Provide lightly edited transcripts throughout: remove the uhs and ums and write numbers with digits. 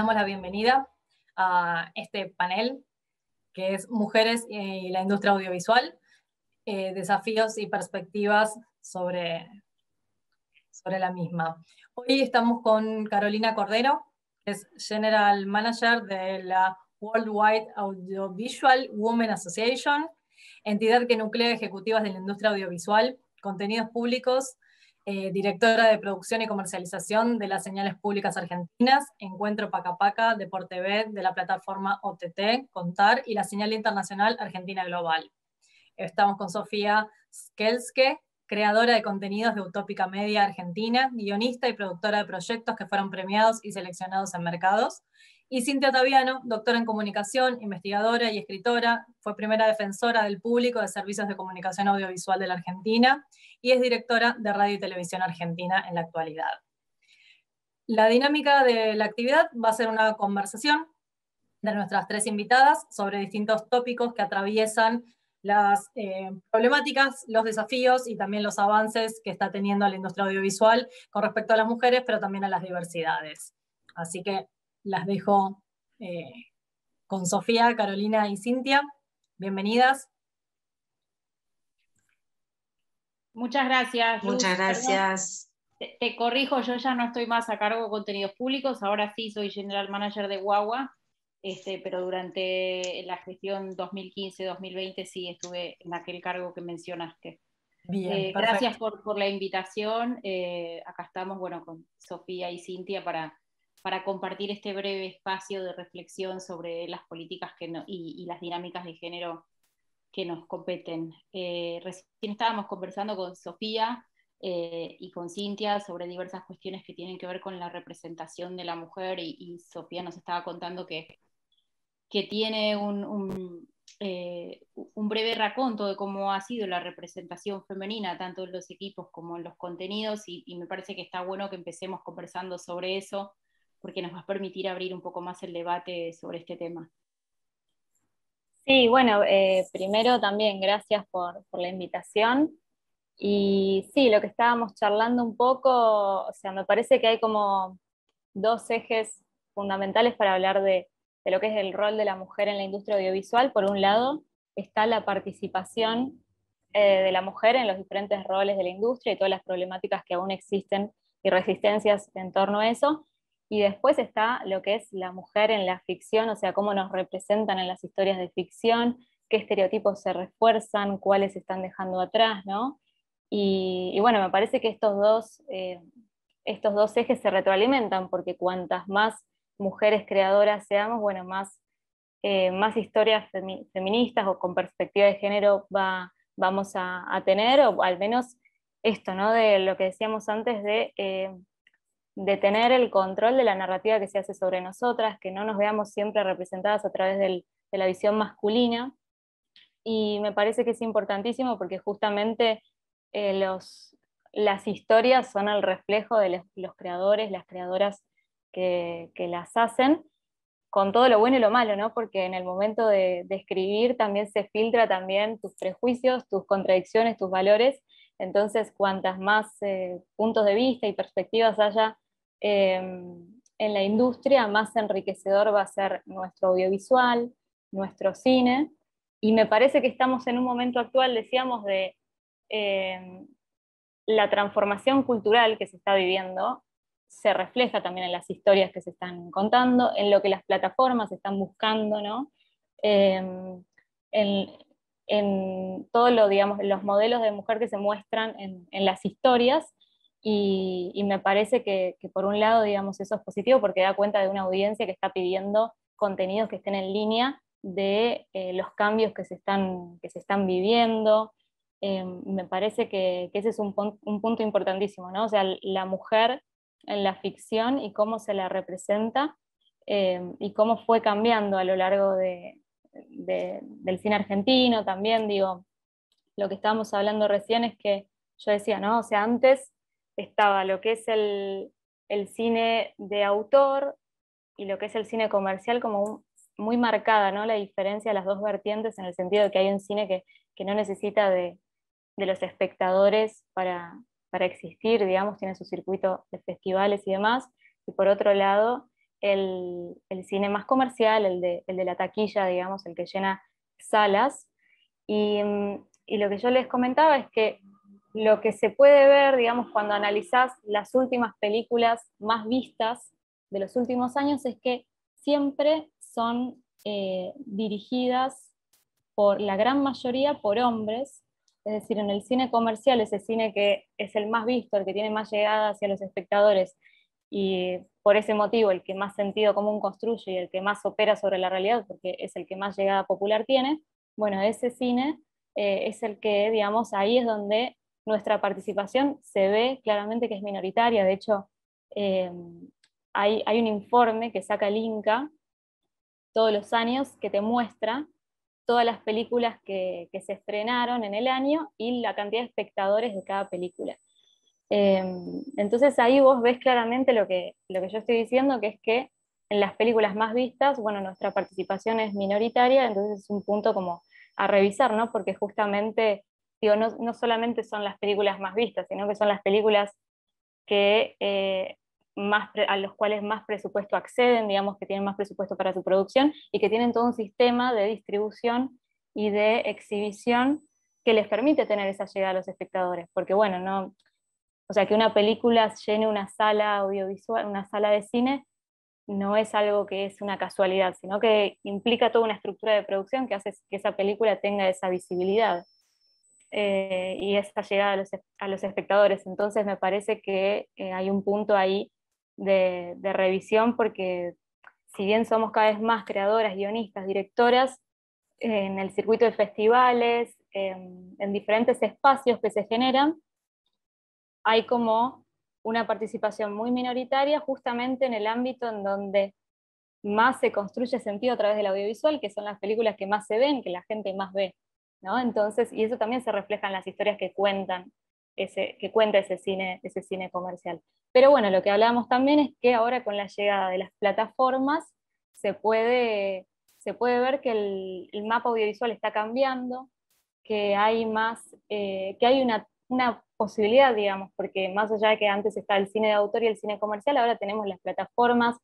damos la bienvenida a este panel que es Mujeres y la industria audiovisual, desafíos y perspectivas sobre la misma. Hoy estamos con Carolina Cordero, que es General Manager de la Worldwide Audiovisual Women Association, entidad que nuclea ejecutivas de la industria audiovisual, contenidos públicos, directora de producción y comercialización de las señales públicas argentinas, Encuentro Paca Paca, Deporte B, de la plataforma OTT, Contar, y la señal internacional Argentina Global. Estamos con Sofía Skelske, creadora de contenidos de Utópica Media Argentina, guionista y productora de proyectos que fueron premiados y seleccionados en mercados. Y Cintia Taviano, doctora en comunicación, investigadora y escritora, fue primera defensora del público de servicios de comunicación audiovisual de la Argentina y es directora de Radio y Televisión Argentina en la actualidad. La dinámica de la actividad va a ser una conversación de nuestras tres invitadas sobre distintos tópicos que atraviesan las problemáticas, los desafíos y también los avances que está teniendo la industria audiovisual con respecto a las mujeres, pero también a las diversidades. Así que las dejo con Sofía, Carolina y Cintia. Bienvenidas. Muchas gracias, Luz. Muchas gracias. Te corrijo, yo ya no estoy más a cargo de contenidos públicos, ahora sí soy General Manager de Guagua, pero durante la gestión 2015-2020 sí estuve en aquel cargo que mencionaste. Bien, gracias por la invitación. Acá estamos, bueno, con Sofía y Cintia para compartir este breve espacio de reflexión sobre las políticas y las dinámicas de género que nos competen. Recién estábamos conversando con Sofía y con Cintia sobre diversas cuestiones que tienen que ver con la representación de la mujer, y Sofía nos estaba contando que tiene un breve raconto de cómo ha sido la representación femenina, tanto en los equipos como en los contenidos, y me parece que está bueno que empecemos conversando sobre eso, porque nos va a permitir abrir un poco más el debate sobre este tema. Sí, bueno, primero también gracias por la invitación. Y sí, lo que estábamos charlando un poco, o sea, me parece que hay como dos ejes fundamentales para hablar de lo que es el rol de la mujer en la industria audiovisual. Por un lado, está la participación de la mujer en los diferentes roles de la industria y todas las problemáticas que aún existen y resistencias en torno a eso. Y después está lo que es la mujer en la ficción, o sea, cómo nos representan en las historias de ficción, qué estereotipos se refuerzan, cuáles se están dejando atrás, ¿no? Y bueno, me parece que estos dos ejes se retroalimentan, porque cuantas más mujeres creadoras seamos, bueno, más historias feministas o con perspectiva de género vamos a tener, o al menos esto, ¿no? De lo que decíamos antes de tener el control de la narrativa que se hace sobre nosotras, que no nos veamos siempre representadas a través de la visión masculina. Y me parece que es importantísimo porque justamente las historias son el reflejo de los creadores, las creadoras que las hacen, con todo lo bueno y lo malo, ¿no? Porque en el momento de escribir también se filtra también tus prejuicios, tus contradicciones, tus valores. Entonces, cuantas más puntos de vista y perspectivas haya en la industria, más enriquecedor va a ser nuestro audiovisual, nuestro cine. Y me parece que estamos en un momento actual, decíamos, de la transformación cultural que se está viviendo, se refleja también en las historias que se están contando, en lo que las plataformas están buscando, ¿no? En todo digamos, los modelos de mujer que se muestran en las historias, y me parece que por un lado, digamos, eso es positivo porque da cuenta de una audiencia que está pidiendo contenidos que estén en línea de los cambios que se están viviendo. Me parece que ese es un punto importantísimo, ¿no? O sea, la mujer en la ficción y cómo se la representa, y cómo fue cambiando a lo largo del cine argentino también. Digo, lo que estábamos hablando recién es que yo decía, ¿no? O sea, antes estaba lo que es el cine de autor y lo que es el cine comercial como muy marcada, ¿no? La diferencia de las dos vertientes, en el sentido de que hay un cine que no necesita de los espectadores para existir, digamos, tiene su circuito de festivales y demás, y por otro lado el cine más comercial, el de la taquilla, digamos, el que llena salas. Y lo que yo les comentaba es que lo que se puede ver, digamos, cuando analizás las últimas películas más vistas de los últimos años, es que siempre son dirigidas por la gran mayoría por hombres. Es decir, en el cine comercial, ese cine que es el más visto, el que tiene más llegada hacia los espectadores, y por ese motivo el que más sentido común construye y el que más opera sobre la realidad, porque es el que más llegada popular tiene, bueno, ese cine es el que, digamos, ahí es donde nuestra participación se ve claramente que es minoritaria. De hecho, eh, hay un informe que saca el Inca todos los años que te muestra todas las películas que se estrenaron en el año y la cantidad de espectadores de cada película. Entonces ahí vos ves claramente lo que yo estoy diciendo, que es que en las películas más vistas, bueno, nuestra participación es minoritaria, entonces es un punto como a revisar, ¿no? Porque justamente, digo, no solamente son las películas más vistas, sino que son las películas que a los cuales más presupuesto acceden, digamos, que tienen más presupuesto para su producción y que tienen todo un sistema de distribución y de exhibición que les permite tener esa llegada a los espectadores. Porque bueno, no, o sea, que una película llene una sala audiovisual, una sala de cine, no es algo que es una casualidad, sino que implica toda una estructura de producción que hace que esa película tenga esa visibilidad y esa llegada a los espectadores. Entonces me parece que hay un punto ahí de revisión, porque si bien somos cada vez más creadoras, guionistas, directoras, en el circuito de festivales, en diferentes espacios que se generan, hay como una participación muy minoritaria justamente en el ámbito en donde más se construye sentido a través del audiovisual, que son las películas que más se ven, que la gente más ve, ¿no? Entonces, y eso también se refleja en las historias que cuentan, que cuenta ese cine comercial. Pero bueno, lo que hablábamos también es que ahora con la llegada de las plataformas se puede ver que el mapa audiovisual está cambiando, que hay más, que hay una posibilidad, digamos, porque más allá de que antes estaba el cine de autor y el cine comercial, ahora tenemos las plataformas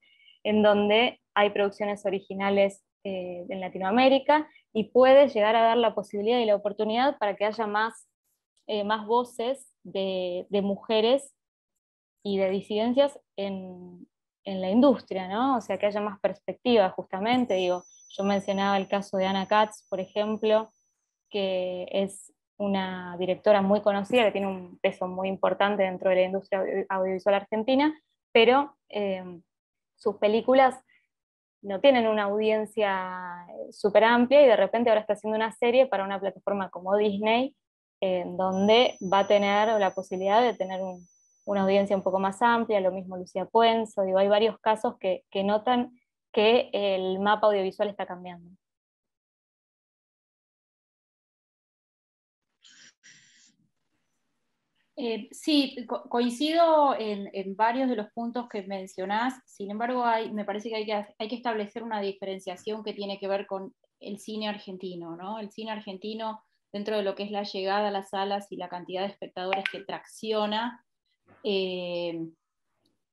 en donde hay producciones originales en Latinoamérica y puede llegar a dar la posibilidad y la oportunidad para que haya más voces de mujeres y de disidencias en la industria, ¿no? O sea, que haya más perspectiva, justamente. Digo, yo mencionaba el caso de Anna Katz, por ejemplo, que es una directora muy conocida, que tiene un peso muy importante dentro de la industria audiovisual argentina, pero sus películas no tienen una audiencia súper amplia y de repente ahora está haciendo una serie para una plataforma como Disney, donde va a tener la posibilidad de tener una audiencia un poco más amplia, lo mismo Lucía Puenzo, digo, hay varios casos que notan que el mapa audiovisual está cambiando. Sí, coincido en varios de los puntos que mencionás. Sin embargo, me parece que hay que establecer una diferenciación que tiene que ver con el cine argentino, ¿no? El cine argentino, dentro de lo que es la llegada a las salas y la cantidad de espectadores que tracciona,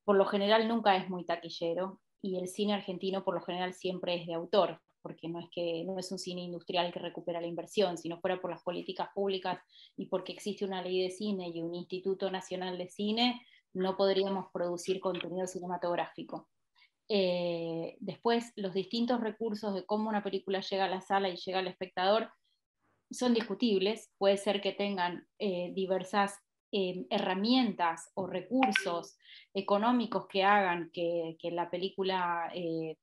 por lo general nunca es muy taquillero, y el cine argentino por lo general siempre es de autor, porque no es un cine industrial que recupera la inversión. Si no fuera por las políticas públicas y porque existe una ley de cine y un Instituto Nacional de Cine, no podríamos producir contenido cinematográfico. Después, los distintos recursos de cómo una película llega a la sala y llega al espectador son discutibles. Puede ser que tengan diversas herramientas o recursos económicos que hagan que la película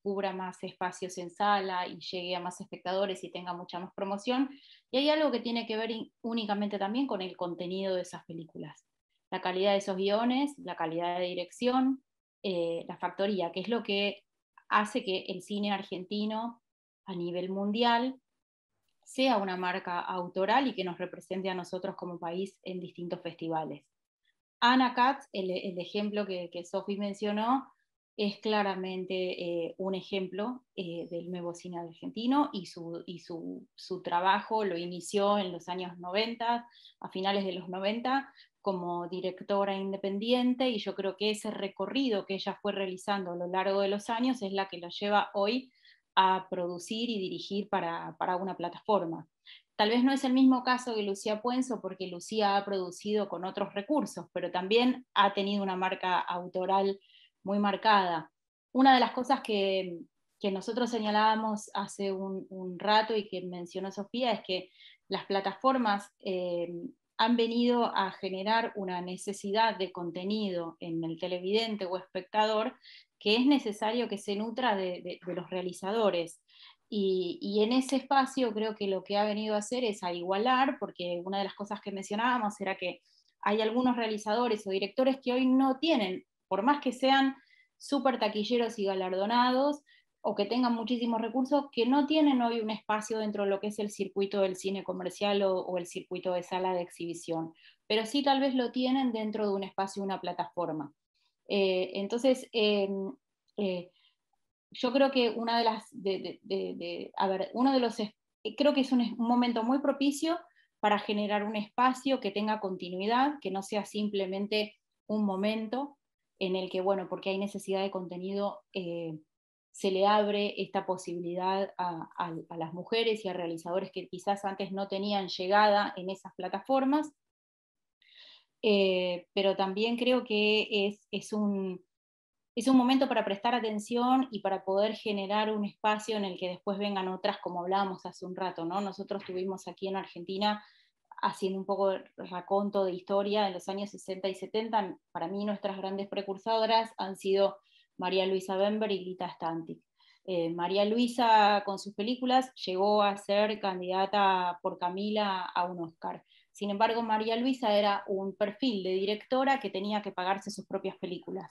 cubra más espacios en sala y llegue a más espectadores y tenga mucha más promoción. Y hay algo que tiene que ver únicamente también con el contenido de esas películas. La calidad de esos guiones, la calidad de dirección, la factoría, que es lo que hace que el cine argentino a nivel mundial sea una marca autoral y que nos represente a nosotros como país en distintos festivales. Anna Katz, el ejemplo que Sophie mencionó, es claramente un ejemplo del nuevo cine argentino, y su trabajo lo inició en los años 90, a finales de los 90, como directora independiente, y yo creo que ese recorrido que ella fue realizando a lo largo de los años es la que lo lleva hoy a producir y dirigir para una plataforma. Tal vez no es el mismo caso que Lucía Puenzo, porque Lucía ha producido con otros recursos, pero también ha tenido una marca autoral muy marcada. Una de las cosas que nosotros señalábamos hace un rato y que mencionó Sofía es que las plataformas han venido a generar una necesidad de contenido en el televidente o espectador, que es necesario que se nutra de los realizadores. Y en ese espacio creo que lo que ha venido a hacer es a igualar, porque una de las cosas que mencionábamos era que hay algunos realizadores o directores que hoy no tienen, por más que sean súper taquilleros y galardonados, o que tengan muchísimos recursos, que no tienen hoy un espacio dentro de lo que es el circuito del cine comercial o el circuito de sala de exhibición, pero sí tal vez lo tienen dentro de un espacio, una plataforma. Entonces, yo creo que una de las, a ver, uno de los, creo que es un momento muy propicio para generar un espacio que tenga continuidad, que no sea simplemente un momento en el que, bueno, porque hay necesidad de contenido, se le abre esta posibilidad a las mujeres y a realizadores que quizás antes no tenían llegada en esas plataformas, pero también creo que es un momento para prestar atención y para poder generar un espacio en el que después vengan otras, como hablábamos hace un rato, ¿no? Nosotros tuvimos aquí en Argentina, haciendo un poco de raconto de historia, en los años 60 y 70, para mí nuestras grandes precursoras han sido María Luisa Bember y Lita Stantic. María Luisa, con sus películas, llegó a ser candidata por Camila a un Oscar. Sin embargo, María Luisa era un perfil de directora que tenía que pagarse sus propias películas.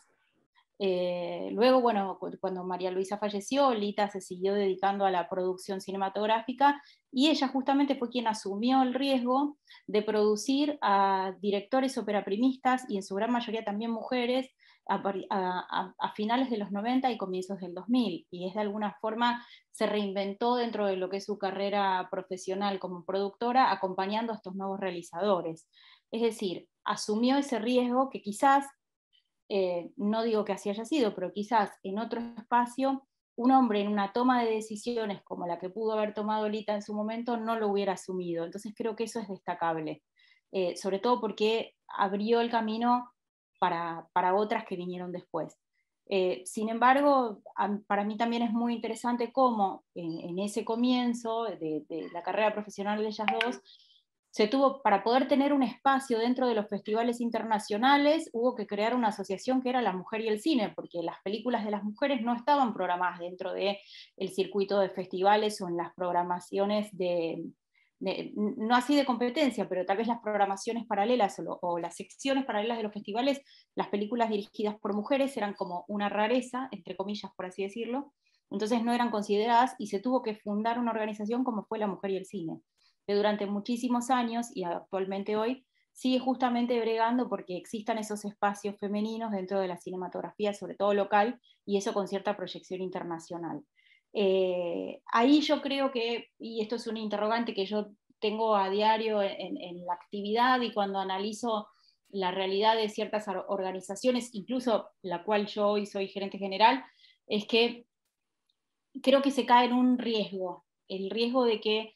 Luego, bueno, cuando María Luisa falleció, Lita se siguió dedicando a la producción cinematográfica, y ella justamente fue quien asumió el riesgo de producir a directores operaprimistas, y en su gran mayoría también mujeres, a finales de los 90 y comienzos del 2000, y es de alguna forma se reinventó dentro de lo que es su carrera profesional como productora, acompañando a estos nuevos realizadores. Es decir, asumió ese riesgo que quizás, no digo que así haya sido, pero quizás en otro espacio, un hombre en una toma de decisiones como la que pudo haber tomado Lita en su momento no lo hubiera asumido. Entonces creo que eso es destacable, sobre todo porque abrió el camino para otras que vinieron después. Sin embargo, para mí también es muy interesante cómo en ese comienzo de la carrera profesional de ellas dos, se tuvo, para poder tener un espacio dentro de los festivales internacionales, hubo que crear una asociación que era La Mujer y el Cine, porque las películas de las mujeres no estaban programadas dentro del circuito de festivales o en las programaciones no así de competencia, pero tal vez las programaciones paralelas o las secciones paralelas de los festivales, las películas dirigidas por mujeres eran como una rareza, entre comillas, por así decirlo, entonces no eran consideradas, y se tuvo que fundar una organización como fue La Mujer y el Cine, que durante muchísimos años y actualmente hoy sigue justamente bregando porque existan esos espacios femeninos dentro de la cinematografía, sobre todo local, y eso con cierta proyección internacional. Ahí yo creo que, y esto es un interrogante que yo tengo a diario en la actividad y cuando analizo la realidad de ciertas organizaciones, incluso la cual yo hoy soy gerente general, es que creo que se cae en un riesgo, el riesgo de que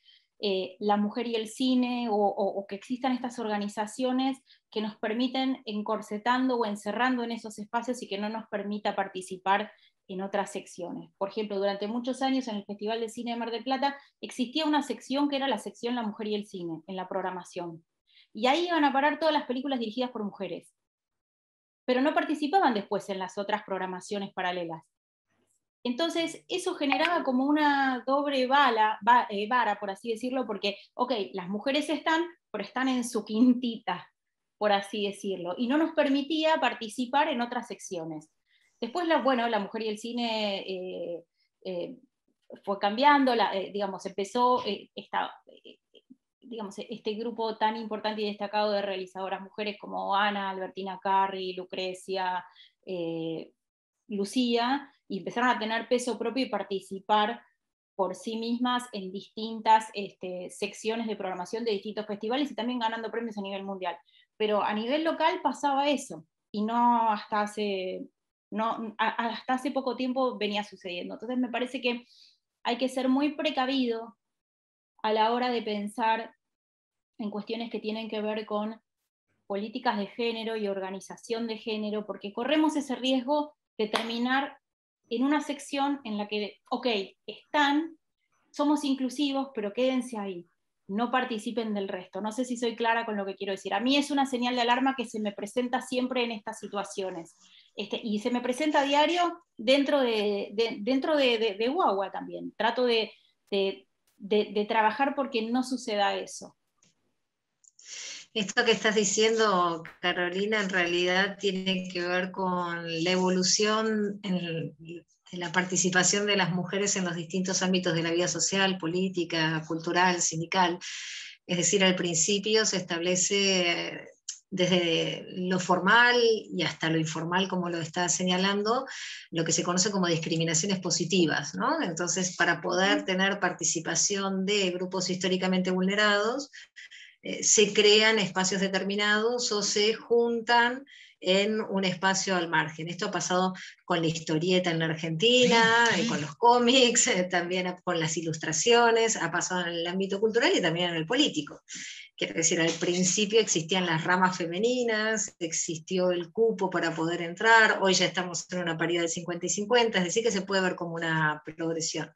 la mujer y el cine, o que existan estas organizaciones que nos permiten encorsetando o encerrando en esos espacios y que no nos permita participar en otras secciones. Por ejemplo, durante muchos años en el Festival de Cine de Mar del Plata existía una sección que era la sección La Mujer y el Cine, en la programación. Y ahí iban a parar todas las películas dirigidas por mujeres. Pero no participaban después en las otras programaciones paralelas. Entonces, eso generaba como una doble vara, por así decirlo, porque, ok, las mujeres están, pero están en su quintita, por así decirlo, y no nos permitía participar en otras secciones. Después, bueno, La Mujer y el Cine fue cambiando, digamos, empezó digamos, este grupo tan importante y destacado de realizadoras mujeres como Ana, Albertina Carri, Lucrecia, Lucía, y empezaron a tener peso propio y participar por sí mismas en distintas secciones de programación de distintos festivales y también ganando premios a nivel mundial. Pero a nivel local pasaba eso, y no hasta hace poco tiempo venía sucediendo. Entonces me parece que hay que ser muy precavido a la hora de pensar en cuestiones que tienen que ver con políticas de género y organización de género, porque corremos ese riesgo de terminar en una sección en la que, ok, somos inclusivos, pero quédense ahí, no participen del resto. No sé si soy clara con lo que quiero decir. A mí es una señal de alarma que se me presenta siempre en estas situaciones. Y se me presenta a diario dentro de Guagua también. Trato de trabajar porque no suceda eso. Esto que estás diciendo, Carolina, en realidad tiene que ver con la evolución en la participación de las mujeres en los distintos ámbitos de la vida social, política, cultural, sindical. Es decir, al principio se establece desde lo formal y hasta lo informal, como lo está señalando, lo que se conoce como discriminaciones positivas, ¿no? Entonces, para poder tener participación de grupos históricamente vulnerados, se crean espacios determinados o se juntan en un espacio al margen. Esto ha pasado con la historieta en la Argentina, con los cómics, también con las ilustraciones, ha pasado en el ámbito cultural y también en el político. Quiero decir, al principio existían las ramas femeninas, existió el cupo para poder entrar, hoy ya estamos en una paridad de 50 y 50, es decir, que se puede ver como una progresión.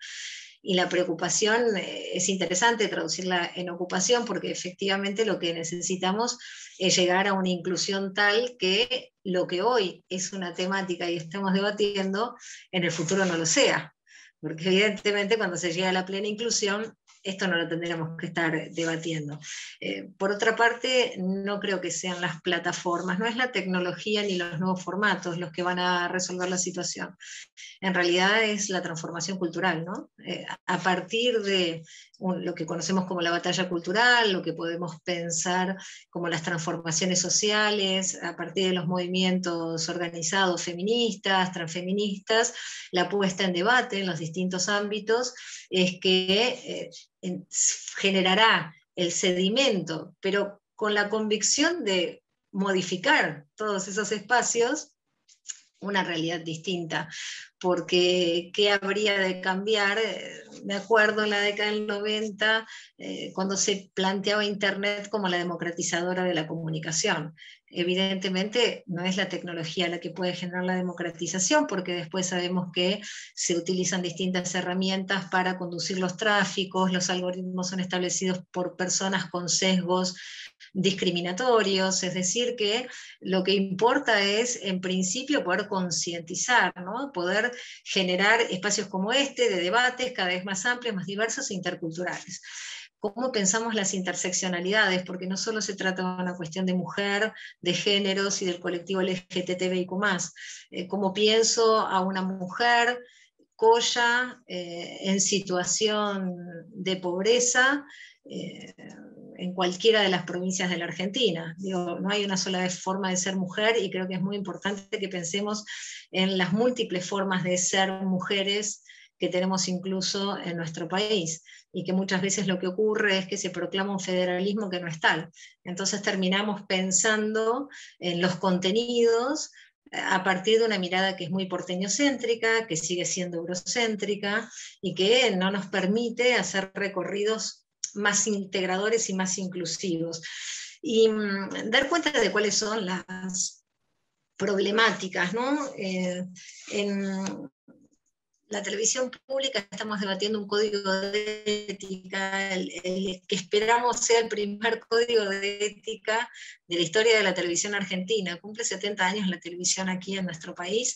Y la preocupación es interesante traducirla en ocupación, porque efectivamente lo que necesitamos es llegar a una inclusión tal que lo que hoy es una temática y estamos debatiendo, en el futuro no lo sea. Porque evidentemente cuando se llega a la plena inclusión, esto no lo tendríamos que estar debatiendo. Por otra parte, no creo que sean las plataformas, no es la tecnología ni los nuevos formatos los que van a resolver la situación. En realidad es la transformación cultural, ¿no? A partir de lo que conocemos como la batalla cultural, lo que podemos pensar como las transformaciones sociales, a partir de los movimientos organizados feministas, transfeministas, la puesta en debate en los distintos ámbitos es que generará el sedimento, pero con la convicción de modificar todos esos espacios, una realidad distinta, porque ¿qué habría de cambiar? Me acuerdo en la década del 90, cuando se planteaba Internet como la democratizadora de la comunicación. Evidentemente no es la tecnología la que puede generar la democratización, porque después sabemos que se utilizan distintas herramientas para conducir los tráficos, los algoritmos son establecidos por personas con sesgos discriminatorios, es decir, que lo que importa es, en principio, poder concientizar, ¿no? Poder generar espacios como este, de debates cada vez más amplios, más diversos e interculturales. ¿Cómo pensamos las interseccionalidades? Porque no solo se trata de una cuestión de mujer, de géneros y del colectivo LGTBIQ+. ¿Cómo pienso a una mujer coya en situación de pobreza en cualquiera de las provincias de la Argentina? Digo, no hay una sola forma de ser mujer y creo que es muy importante que pensemos en las múltiples formas de ser mujeres que tenemos incluso en nuestro país, y que muchas veces lo que ocurre es que se proclama un federalismo que no es tal. Entonces terminamos pensando en los contenidos a partir de una mirada que es muy porteñocéntrica, que sigue siendo eurocéntrica, y que no nos permite hacer recorridos más integradores y más inclusivos. Y dar cuenta de cuáles son las problemáticas, ¿no? En la televisión pública estamos debatiendo un código de ética, el que esperamos sea el primer código de ética de la historia de la televisión argentina. Cumple 70 años la televisión aquí en nuestro país,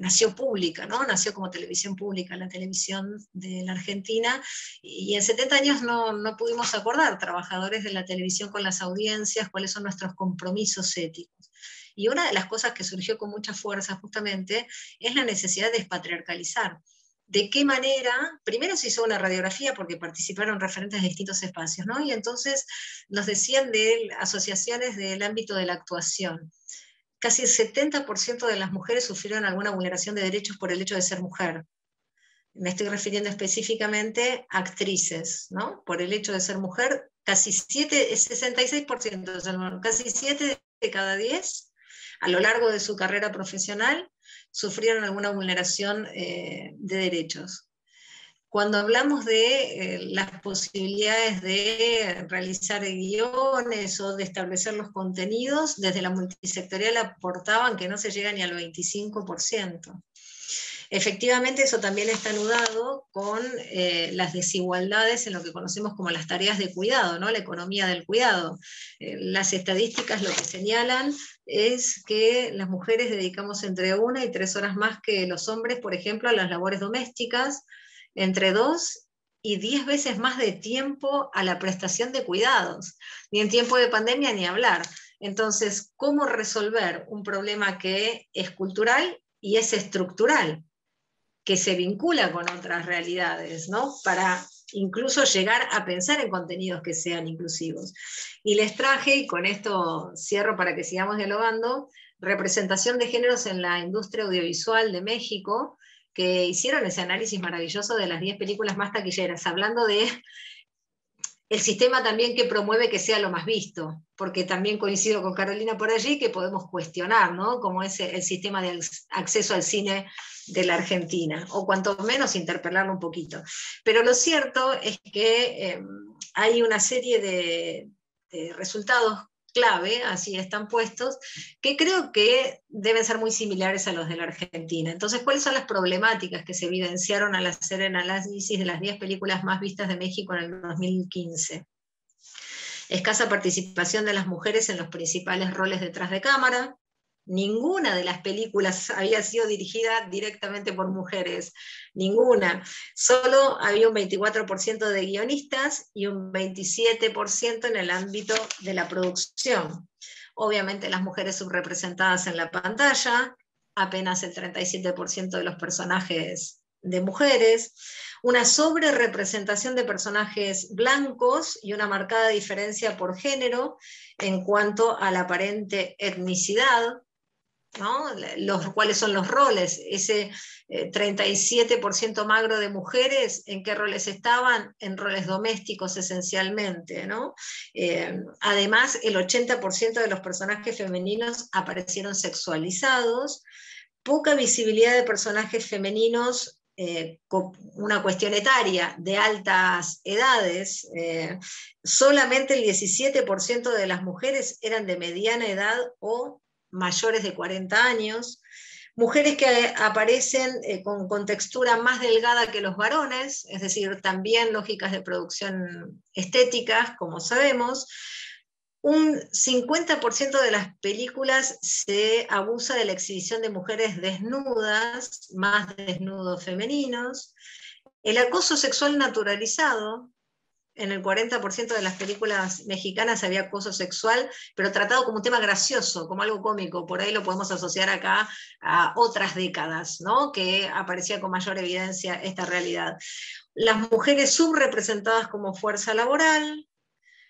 nació pública, ¿no? Nació como televisión pública la televisión de la Argentina, y en 70 años no pudimos acordar, trabajadores de la televisión con las audiencias, cuáles son nuestros compromisos éticos. Y una de las cosas que surgió con mucha fuerza justamente es la necesidad de despatriarcalizar. ¿De qué manera? Primero se hizo una radiografía porque participaron referentes de distintos espacios, ¿no? Y entonces nos decían de asociaciones del ámbito de la actuación. casi el 70% de las mujeres sufrieron alguna vulneración de derechos por el hecho de ser mujer. Me estoy refiriendo específicamente a actrices, ¿no? Por el hecho de ser mujer, casi 66%, o sea, casi 7 de cada 10, a lo largo de su carrera profesional, sufrieron alguna vulneración de derechos. Cuando hablamos de las posibilidades de realizar guiones o de establecer los contenidos, desde la multisectorial aportaban que no se llega ni al 25%. Efectivamente, eso también está anudado con las desigualdades en lo que conocemos como las tareas de cuidado, ¿no? La economía del cuidado. Las estadísticas lo que señalan es que las mujeres dedicamos entre 1 y 3 horas más que los hombres, por ejemplo, a las labores domésticas, entre 2 y 10 veces más de tiempo a la prestación de cuidados, ni en tiempo de pandemia ni hablar. Entonces, ¿cómo resolver un problema que es cultural y es estructural, que se vincula con otras realidades, ¿no? Para incluso llegar a pensar en contenidos que sean inclusivos? Y les traje, y con esto cierro para que sigamos dialogando, representación de géneros en la industria audiovisual de México, que hicieron ese análisis maravilloso de las 10 películas más taquilleras, hablando de el sistema también que promueve que sea lo más visto, porque también coincido con Carolina por allí que podemos cuestionar, ¿no? Cómo es el sistema de acceso al cine de la Argentina, o cuanto menos interpelarlo un poquito. Pero lo cierto es que hay una serie de resultados clave, así están puestos, que creo que deben ser muy similares a los de la Argentina. Entonces, ¿cuáles son las problemáticas que se evidenciaron al hacer el análisis de las 10 películas más vistas de México en el 2015? Escasa participación de las mujeres en los principales roles detrás de cámara. Ninguna de las películas había sido dirigida directamente por mujeres, ninguna. Solo había un 24% de guionistas y un 27% en el ámbito de la producción. Obviamente las mujeres subrepresentadas en la pantalla, apenas el 37% de los personajes de mujeres, una sobrerepresentación de personajes blancos y una marcada diferencia por género en cuanto a la aparente etnicidad, ¿no? ¿Cuáles son los roles? Ese 37% magro de mujeres, ¿en qué roles estaban? En roles domésticos esencialmente, ¿no? Además, el 80% de los personajes femeninos aparecieron sexualizados, poca visibilidad de personajes femeninos con una cuestión etaria de altas edades, solamente el 17% de las mujeres eran de mediana edad o mayores de 40 años, mujeres que aparecen con textura más delgada que los varones, es decir, también lógicas de producción estéticas, como sabemos. Un 50% de las películas se abusa de la exhibición de mujeres desnudas, más desnudos femeninos. El acoso sexual naturalizado. En el 40% de las películas mexicanas había acoso sexual, pero tratado como un tema gracioso, como algo cómico. Por ahí lo podemos asociar acá a otras décadas, ¿no? Que aparecía con mayor evidencia esta realidad. Las mujeres subrepresentadas como fuerza laboral,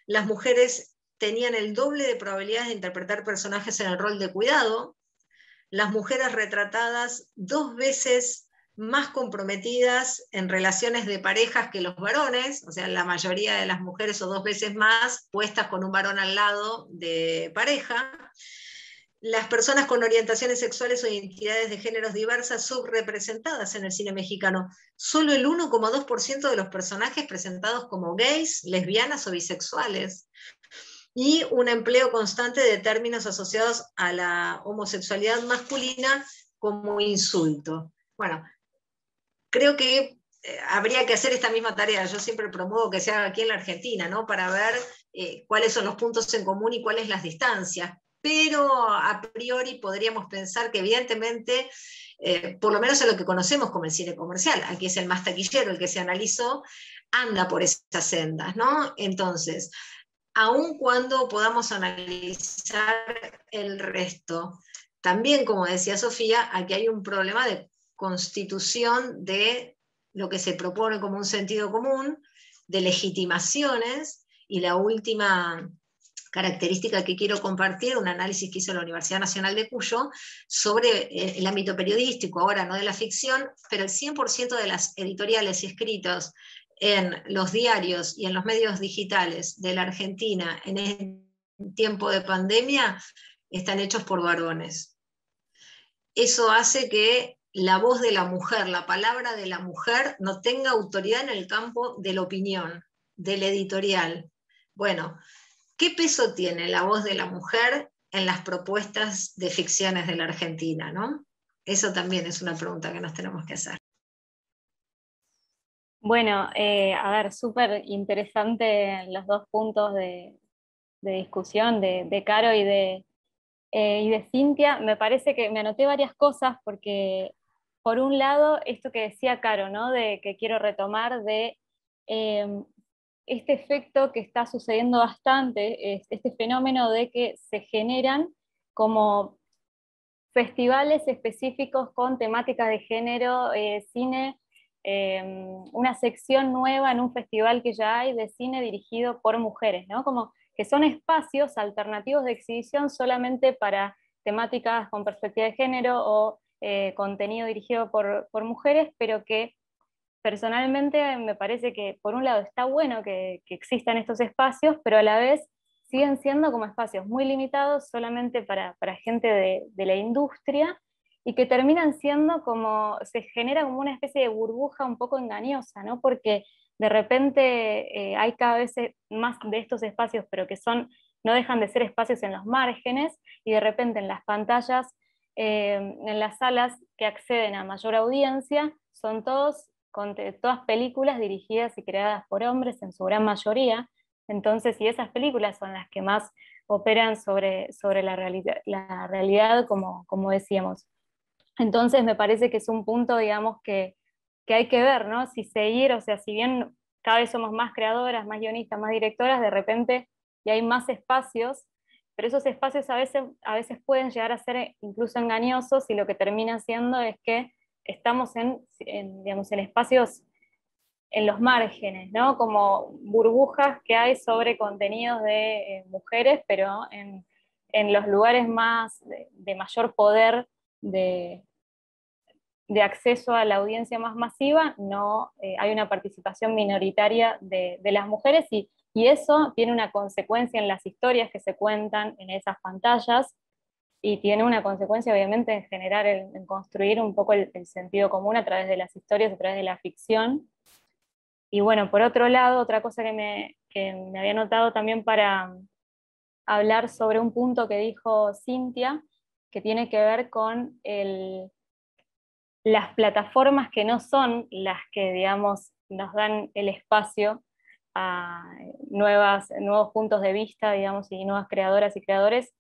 las mujeres tenían el doble de probabilidades de interpretar personajes en el rol de cuidado, las mujeres retratadas 2 veces más comprometidas en relaciones de parejas que los varones, o sea, la mayoría de las mujeres o 2 veces más puestas con un varón al lado de pareja. Las personas con orientaciones sexuales o identidades de géneros diversas subrepresentadas en el cine mexicano. Solo el 1,2% de los personajes presentados como gays, lesbianas o bisexuales. Y un empleo constante de términos asociados a la homosexualidad masculina como insulto. Bueno, creo que habría que hacer esta misma tarea. Yo siempre promuevo que se haga aquí en la Argentina, ¿no? Para ver cuáles son los puntos en común y cuáles las distancias. Pero a priori podríamos pensar que evidentemente, por lo menos en lo que conocemos como el cine comercial, aquí es el más taquillero, el que se analizó, anda por esas sendas, ¿no? Entonces, aun cuando podamos analizar el resto, también, como decía Sofía, aquí hay un problema de constitución de lo que se propone como un sentido común, de legitimaciones, y la última característica que quiero compartir, un análisis que hizo la Universidad Nacional de Cuyo sobre el ámbito periodístico, ahora no de la ficción, pero el 100% de las editoriales y escritos en los diarios y en los medios digitales de la Argentina en el tiempo de pandemia están hechos por varones. Eso hace que la voz de la mujer, la palabra de la mujer, no tenga autoridad en el campo de la opinión, del editorial. Bueno, ¿qué peso tiene la voz de la mujer en las propuestas de ficciones de la Argentina, ¿no? Eso también es una pregunta que nos tenemos que hacer. Bueno, a ver, súper interesante los dos puntos de discusión de Caro y de Cintia. Me parece que me anoté varias cosas porque, por un lado, esto que decía Caro, ¿no? De que quiero retomar de este efecto que está sucediendo bastante, este fenómeno de que se generan como festivales específicos con temáticas de género, cine, una sección nueva en un festival que ya hay de cine dirigido por mujeres, ¿no? Como que son espacios alternativos de exhibición solamente para temáticas con perspectiva de género o contenido dirigido por mujeres, pero que personalmente me parece que por un lado está bueno que existan estos espacios, pero a la vez siguen siendo como espacios muy limitados solamente para gente de la industria, y que terminan siendo como, se genera como una especie de burbuja un poco engañosa, ¿no? Porque de repente hay cada vez más de estos espacios, pero que no dejan de ser espacios en los márgenes, y de repente en las pantallas, en las salas que acceden a mayor audiencia, son todas películas dirigidas y creadas por hombres en su gran mayoría. Entonces, y esas películas son las que más operan sobre la realidad, como decíamos. Entonces, me parece que es un punto, digamos, que hay que ver, ¿no? Si seguir, o sea, si bien cada vez somos más creadoras, más guionistas, más directoras, de repente y hay más espacios, pero esos espacios a veces pueden llegar a ser incluso engañosos, y lo que termina haciendo es que estamos digamos, en espacios en los márgenes, ¿no? Como burbujas que hay sobre contenidos de mujeres, pero en los lugares más de mayor poder de acceso a la audiencia más masiva, no hay una participación minoritaria de las mujeres, y eso tiene una consecuencia en las historias que se cuentan en esas pantallas, y tiene una consecuencia obviamente en generar, en construir un poco el sentido común a través de las historias, a través de la ficción. Y bueno, por otro lado, otra cosa que me había notado también para hablar sobre un punto que dijo Cintia, que tiene que ver con las plataformas que no son las que, digamos, nos dan el espacio a nuevos puntos de vista, digamos, y nuevas creadoras y creadores,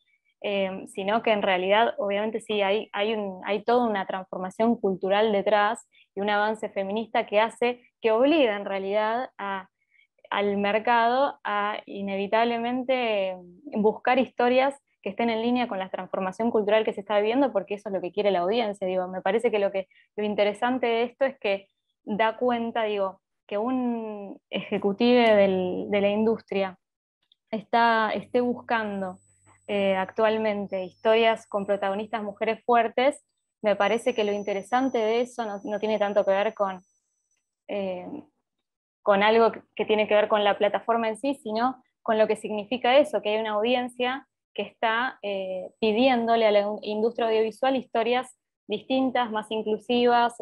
sino que en realidad, obviamente sí, hay toda una transformación cultural detrás y un avance feminista que obliga en realidad al mercado a inevitablemente buscar historias que estén en línea con la transformación cultural que se está viviendo, porque eso es lo que quiere la audiencia. Digo, me parece que lo interesante de esto es que da cuenta, digo, que un ejecutivo de la industria esté buscando actualmente historias con protagonistas mujeres fuertes. Me parece que lo interesante de eso no tiene tanto que ver con algo que tiene que ver con la plataforma en sí, sino con lo que significa eso, que hay una audiencia que está pidiéndole a la industria audiovisual historias distintas, más inclusivas,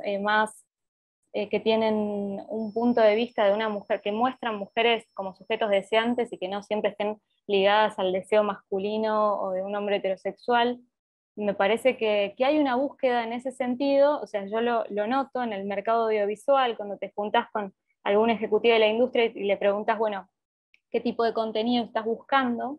que tienen un punto de vista de una mujer, que muestran mujeres como sujetos deseantes y que no siempre estén ligadas al deseo masculino o de un hombre heterosexual. Me parece que hay una búsqueda en ese sentido, o sea, yo lo noto en el mercado audiovisual, cuando te juntás con algún ejecutivo de la industria y le preguntas, bueno, ¿qué tipo de contenido estás buscando?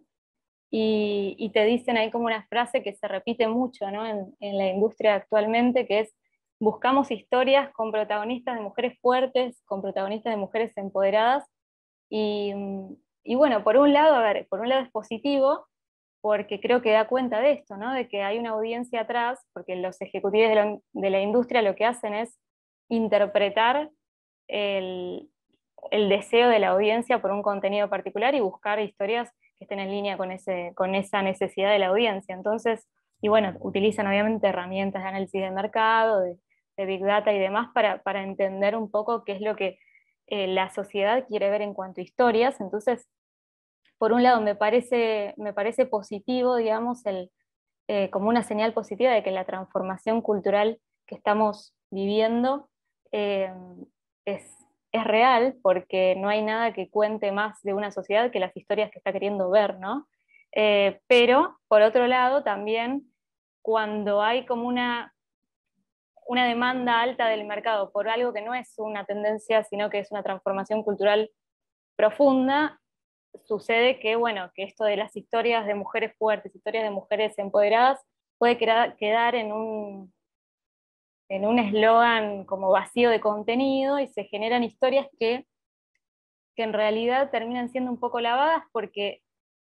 Y te dicen ahí como una frase que se repite mucho, ¿no? en la industria actualmente, que es: buscamos historias con protagonistas de mujeres fuertes, con protagonistas de mujeres empoderadas. Y, y bueno, por un lado es positivo, porque creo que da cuenta de esto, ¿no? De que hay una audiencia atrás, porque los ejecutivos de la industria lo que hacen es interpretar el deseo de la audiencia por un contenido particular y buscar historias estén en línea con esa necesidad de la audiencia. Entonces, y bueno, utilizan obviamente herramientas de análisis de mercado, de Big Data y demás para entender un poco qué es lo que la sociedad quiere ver en cuanto a historias. Entonces, por un lado, me parece positivo, digamos, como una señal positiva de que la transformación cultural que estamos viviendo eh, es real, porque no hay nada que cuente más de una sociedad que las historias que está queriendo ver, ¿no? Pero, por otro lado, también cuando hay como una demanda alta del mercado por algo que no es una tendencia, sino que es una transformación cultural profunda, sucede que, bueno, que esto de las historias de mujeres fuertes, historias de mujeres empoderadas, puede quedar en un eslogan como vacío de contenido y se generan historias que en realidad terminan siendo un poco lavadas porque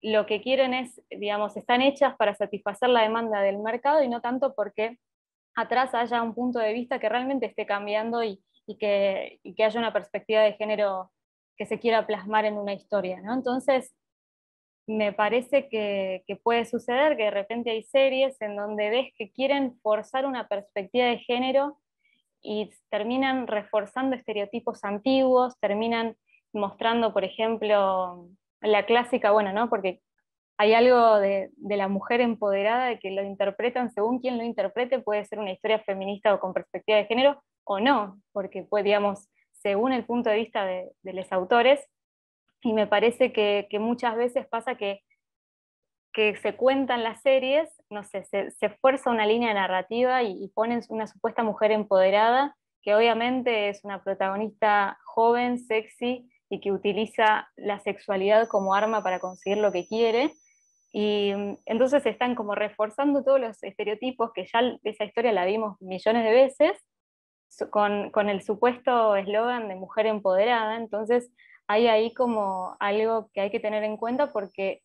lo que quieren es, digamos, están hechas para satisfacer la demanda del mercado y no tanto porque atrás haya un punto de vista que realmente esté cambiando y que haya una perspectiva de género que se quiera plasmar en una historia, ¿no? Entonces, me parece que puede suceder que de repente hay series en donde ves que quieren forzar una perspectiva de género y terminan reforzando estereotipos antiguos, terminan mostrando, por ejemplo, la clásica, bueno, ¿no? Porque hay algo de la mujer empoderada, de que lo interpretan según quien lo interprete, puede ser una historia feminista o con perspectiva de género, o no, porque pues, digamos, según el punto de vista de los autores, y me parece que muchas veces pasa que se cuentan las series, no sé, se fuerza una línea narrativa y ponen una supuesta mujer empoderada, que obviamente es una protagonista joven, sexy, y que utiliza la sexualidad como arma para conseguir lo que quiere. Y entonces están como reforzando todos los estereotipos que ya esa historia la vimos millones de veces, con el supuesto eslogan de mujer empoderada. Entonces hay ahí como algo que hay que tener en cuenta porque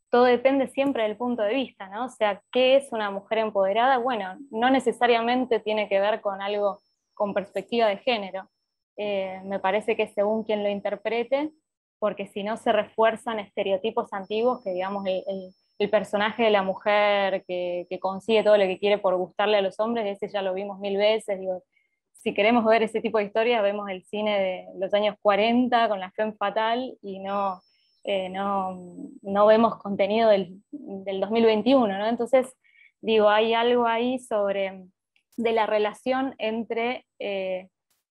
todo depende siempre del punto de vista, ¿no? O sea, ¿qué es una mujer empoderada? Bueno, no necesariamente tiene que ver con algo con perspectiva de género. Me parece que según quien lo interprete, porque si no se refuerzan estereotipos antiguos que, digamos, el personaje de la mujer que consigue todo lo que quiere por gustarle a los hombres, ese ya lo vimos mil veces. Digo, si queremos ver ese tipo de historias, vemos el cine de los años 40 con la femme fatal y no vemos contenido del 2021, ¿no? Entonces, digo, hay algo ahí de la relación entre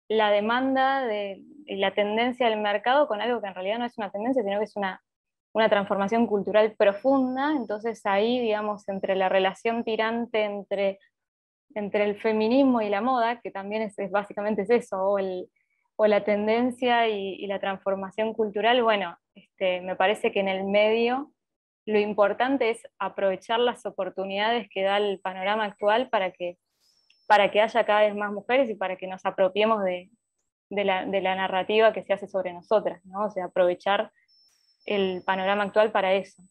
la demanda y la tendencia del mercado con algo que en realidad no es una tendencia, sino que es una transformación cultural profunda. Entonces ahí, digamos, entre la relación tirante entre el feminismo y la moda, que también básicamente es eso, o la tendencia y la transformación cultural, bueno, me parece que en el medio lo importante es aprovechar las oportunidades que da el panorama actual para que haya cada vez más mujeres y para que nos apropiemos de la narrativa que se hace sobre nosotras, ¿no? O sea, aprovechar el panorama actual para eso.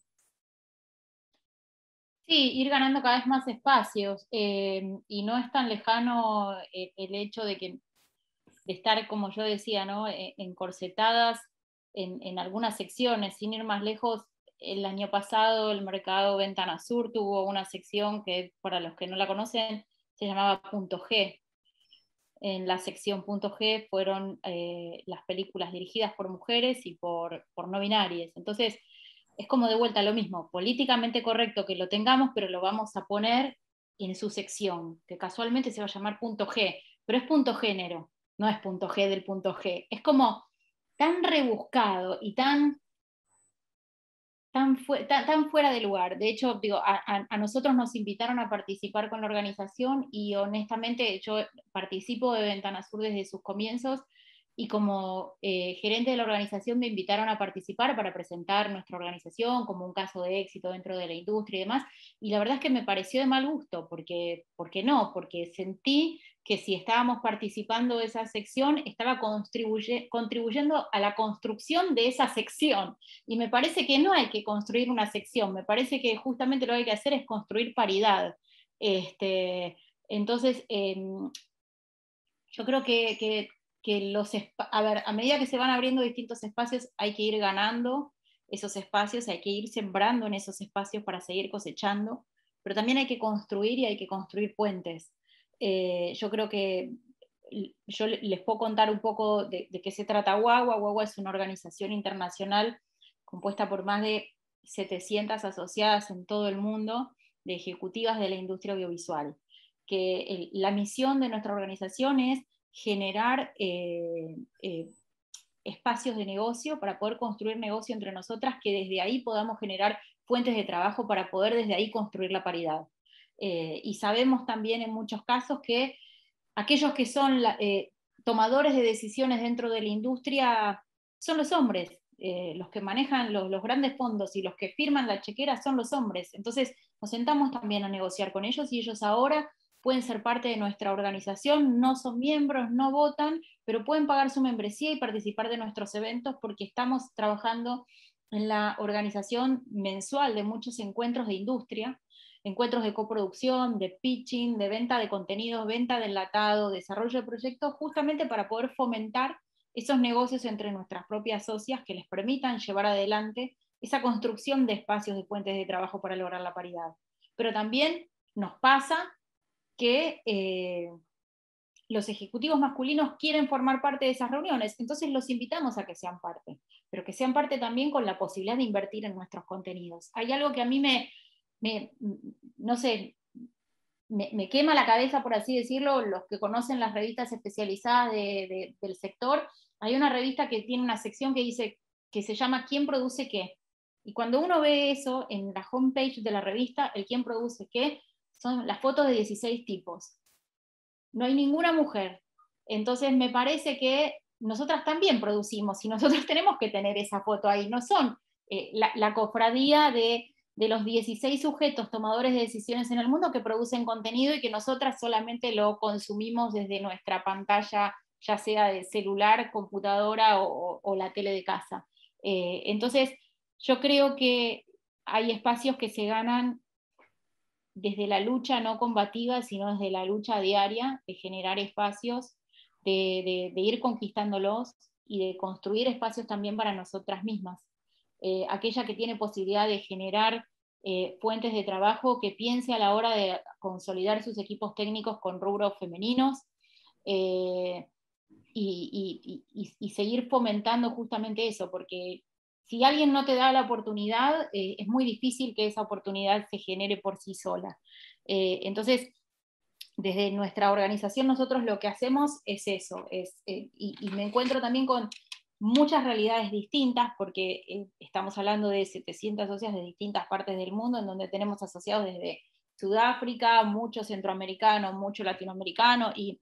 Sí, ir ganando cada vez más espacios, y no es tan lejano el hecho de estar, como yo decía, ¿no? Encorsetadas en algunas secciones, sin ir más lejos. El año pasado el mercado Ventana Sur tuvo una sección que, para los que no la conocen, se llamaba Punto G. En la sección Punto G fueron las películas dirigidas por mujeres y por no binarias. Entonces, es como de vuelta lo mismo, políticamente correcto que lo tengamos, pero lo vamos a poner en su sección, que casualmente se va a llamar Punto G, pero es punto género, no es punto G del punto G. Es como tan rebuscado y tan fuera de lugar. De hecho, digo, a nosotros nos invitaron a participar con la organización y honestamente yo participo de Ventana Sur desde sus comienzos y como gerente de la organización me invitaron a participar para presentar nuestra organización como un caso de éxito dentro de la industria y demás, y la verdad es que me pareció de mal gusto, porque sentí que si estábamos participando de esa sección, estaba contribuyendo a la construcción de esa sección, y me parece que no hay que construir una sección, me parece que justamente lo que hay que hacer es construir paridad. Entonces, yo creo que a medida que se van abriendo distintos espacios hay que ir ganando, esos espacios, hay que ir sembrando en esos espacios para seguir cosechando, pero también hay que construir y hay que construir puentes. Yo creo que yo les puedo contar un poco de qué se trata WAWA. WAWA es una organización internacional compuesta por más de 700 asociadas en todo el mundo, de ejecutivas de la industria audiovisual. Que la misión de nuestra organización es generar espacios de negocio para poder construir negocio entre nosotras, que desde ahí podamos generar fuentes de trabajo para poder desde ahí construir la paridad. Y sabemos también en muchos casos que aquellos que son tomadores de decisiones dentro de la industria son los hombres. Los que manejan los grandes fondos y los que firman la chequera son los hombres. Entonces nos sentamos también a negociar con ellos y ellos ahora pueden ser parte de nuestra organización, no son miembros, no votan, pero pueden pagar su membresía y participar de nuestros eventos porque estamos trabajando en la organización mensual de muchos encuentros de industria, encuentros de coproducción, de pitching, de venta de contenidos, venta de enlatado, desarrollo de proyectos, justamente para poder fomentar esos negocios entre nuestras propias socias que les permitan llevar adelante esa construcción de espacios de puentes de trabajo para lograr la paridad. Pero también nos pasa que los ejecutivos masculinos quieren formar parte de esas reuniones, entonces los invitamos a que sean parte, pero que sean parte también con la posibilidad de invertir en nuestros contenidos. Hay algo que a mí no sé, me quema la cabeza, por así decirlo, los que conocen las revistas especializadas del sector. Hay una revista que tiene una sección que dice, que se llama ¿Quién produce qué? Y cuando uno ve eso en la homepage de la revista, el quién produce qué, son las fotos de 16 tipos. No hay ninguna mujer. Entonces me parece que nosotras también producimos y nosotros tenemos que tener esa foto ahí. No son la cofradía de los 16 sujetos tomadores de decisiones en el mundo que producen contenido y que nosotras solamente lo consumimos desde nuestra pantalla, ya sea de celular, computadora o la tele de casa. Entonces yo creo que hay espacios que se ganan desde la lucha no combativa, sino desde la lucha diaria, de generar espacios, de ir conquistándolos y de construir espacios también para nosotras mismas. Aquella que tiene posibilidad de generar fuentes de trabajo, que piense a la hora de consolidar sus equipos técnicos con rubros femeninos, y seguir fomentando justamente eso, porque si alguien no te da la oportunidad, es muy difícil que esa oportunidad se genere por sí sola. Entonces, desde nuestra organización nosotros lo que hacemos es eso, y me encuentro también con muchas realidades distintas, porque estamos hablando de 700 socias de distintas partes del mundo, en donde tenemos asociados desde Sudáfrica, mucho centroamericano, mucho latinoamericano, y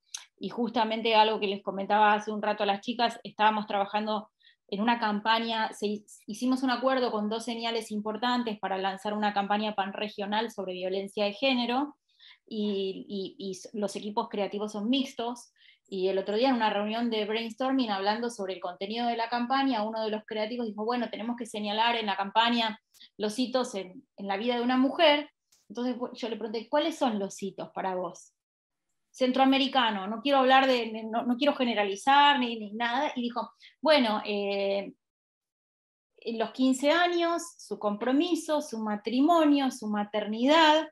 justamente algo que les comentaba hace un rato a las chicas, estábamos trabajando en una campaña, hicimos un acuerdo con 2 señales importantes para lanzar una campaña panregional sobre violencia de género, y los equipos creativos son mixtos, y el otro día en una reunión de brainstorming hablando sobre el contenido de la campaña, uno de los creativos dijo, bueno, tenemos que señalar en la campaña los hitos en la vida de una mujer. Entonces yo le pregunté, ¿cuáles son los hitos para vos? Centroamericano, no quiero hablar no quiero generalizar ni nada, y dijo, bueno, los 15 años, su compromiso, su matrimonio, su maternidad.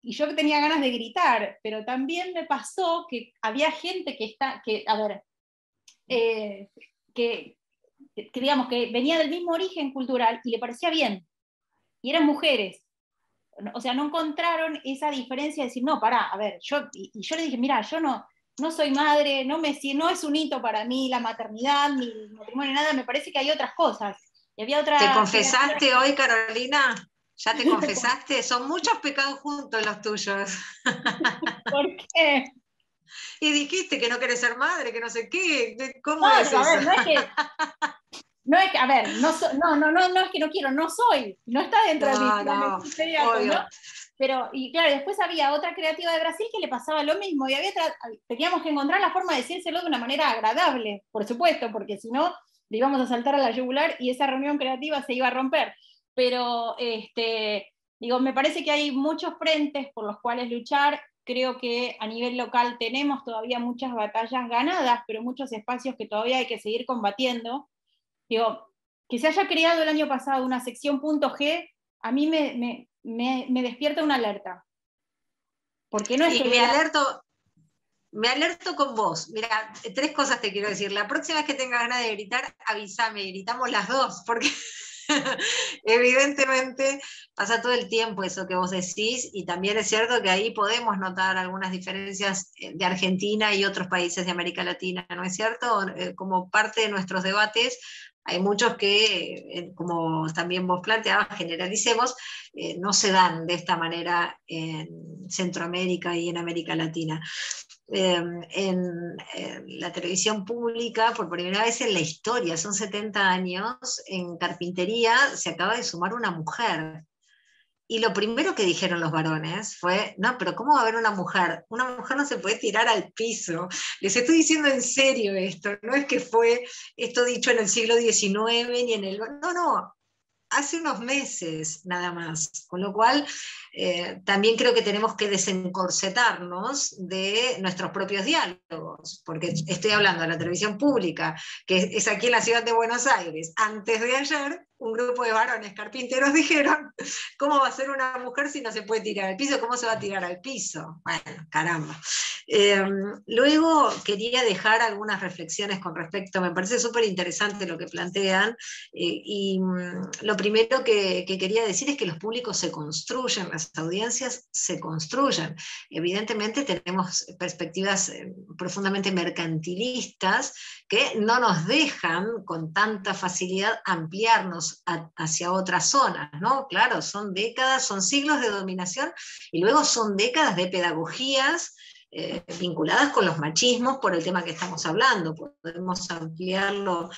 Y yo tenía ganas de gritar, pero también me pasó que había gente que digamos que venía del mismo origen cultural y le parecía bien, y eran mujeres. O sea, no encontraron esa diferencia de decir, no, pará, a ver, yo le dije, mira, yo no soy madre, no es un hito para mí la maternidad, ni el matrimonio, nada, me parece que hay otras cosas. Y había otra... ¿Te confesaste hoy, Carolina? ¿Ya te confesaste? Son muchos pecados juntos los tuyos. ¿Por qué? Y dijiste que no querés ser madre, que no sé qué. ¿Cómo es eso? A ver, no es que no quiero, no soy, no está dentro de mi plan inmediato, ¿no? Pero, y claro, después había otra creativa de Brasil que le pasaba lo mismo, y teníamos que encontrar la forma de decírselo de una manera agradable, por supuesto, porque si no, le íbamos a saltar a la yugular y esa reunión creativa se iba a romper. Pero, me parece que hay muchos frentes por los cuales luchar. Creo que a nivel local tenemos todavía muchas batallas ganadas, pero muchos espacios que todavía hay que seguir combatiendo. que se haya creado el año pasado una sección .g, a mí me despierta una alerta. Porque no es y que me alerto con vos. Mira, 3 cosas te quiero decir. La próxima vez que tengas ganas de gritar, avísame, gritamos las dos, porque evidentemente pasa todo el tiempo eso que vos decís, y también es cierto que ahí podemos notar algunas diferencias de Argentina y otros países de América Latina, ¿no es cierto? Como parte de nuestros debates, hay muchos que, como también vos planteabas, generalicemos, no se dan de esta manera en Centroamérica y en América Latina. En la televisión pública, por primera vez en la historia, son 70 años, en carpintería se acaba de sumar una mujer. Y lo primero que dijeron los varones fue, no, pero ¿cómo va a haber una mujer? Una mujer no se puede tirar al piso. Les estoy diciendo en serio esto, no es que fue esto dicho en el siglo XIX ni en el... No, no, hace unos meses nada más, con lo cual también creo que tenemos que desencorsetarnos de nuestros propios diálogos, porque estoy hablando de la televisión pública, que es aquí en la ciudad de Buenos Aires. Antes de ayer, un grupo de varones carpinteros dijeron, ¿cómo va a ser una mujer si no se puede tirar al piso? ¿Cómo se va a tirar al piso? Bueno, caramba. Luego quería dejar algunas reflexiones con respecto, me parece súper interesante lo que plantean, y lo primero que quería decir es que los públicos se construyen, las audiencias se construyen. Evidentemente tenemos perspectivas profundamente mercantilistas que no nos dejan con tanta facilidad ampliarnos hacia otras zonas, ¿no? Claro, son décadas, son siglos de dominación, y luego son décadas de pedagogías vinculadas con los machismos por el tema que estamos hablando. Podemos ampliarlo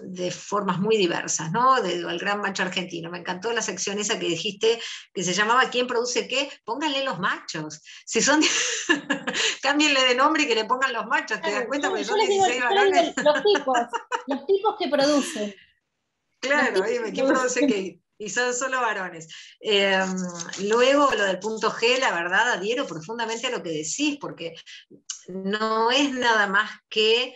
de formas muy diversas, ¿no? El gran macho argentino. Me encantó la sección esa que dijiste, que se llamaba ¿Quién produce qué? Pónganle los machos. Si son... Cámbienle de nombre y que le pongan los machos, ¿te das cuenta? Porque son 16 varones. Los tipos que producen. Claro, dime, ¿quién produce qué? Y son solo varones. Luego, lo del .g, la verdad, adhiero profundamente a lo que decís, porque no es nada más que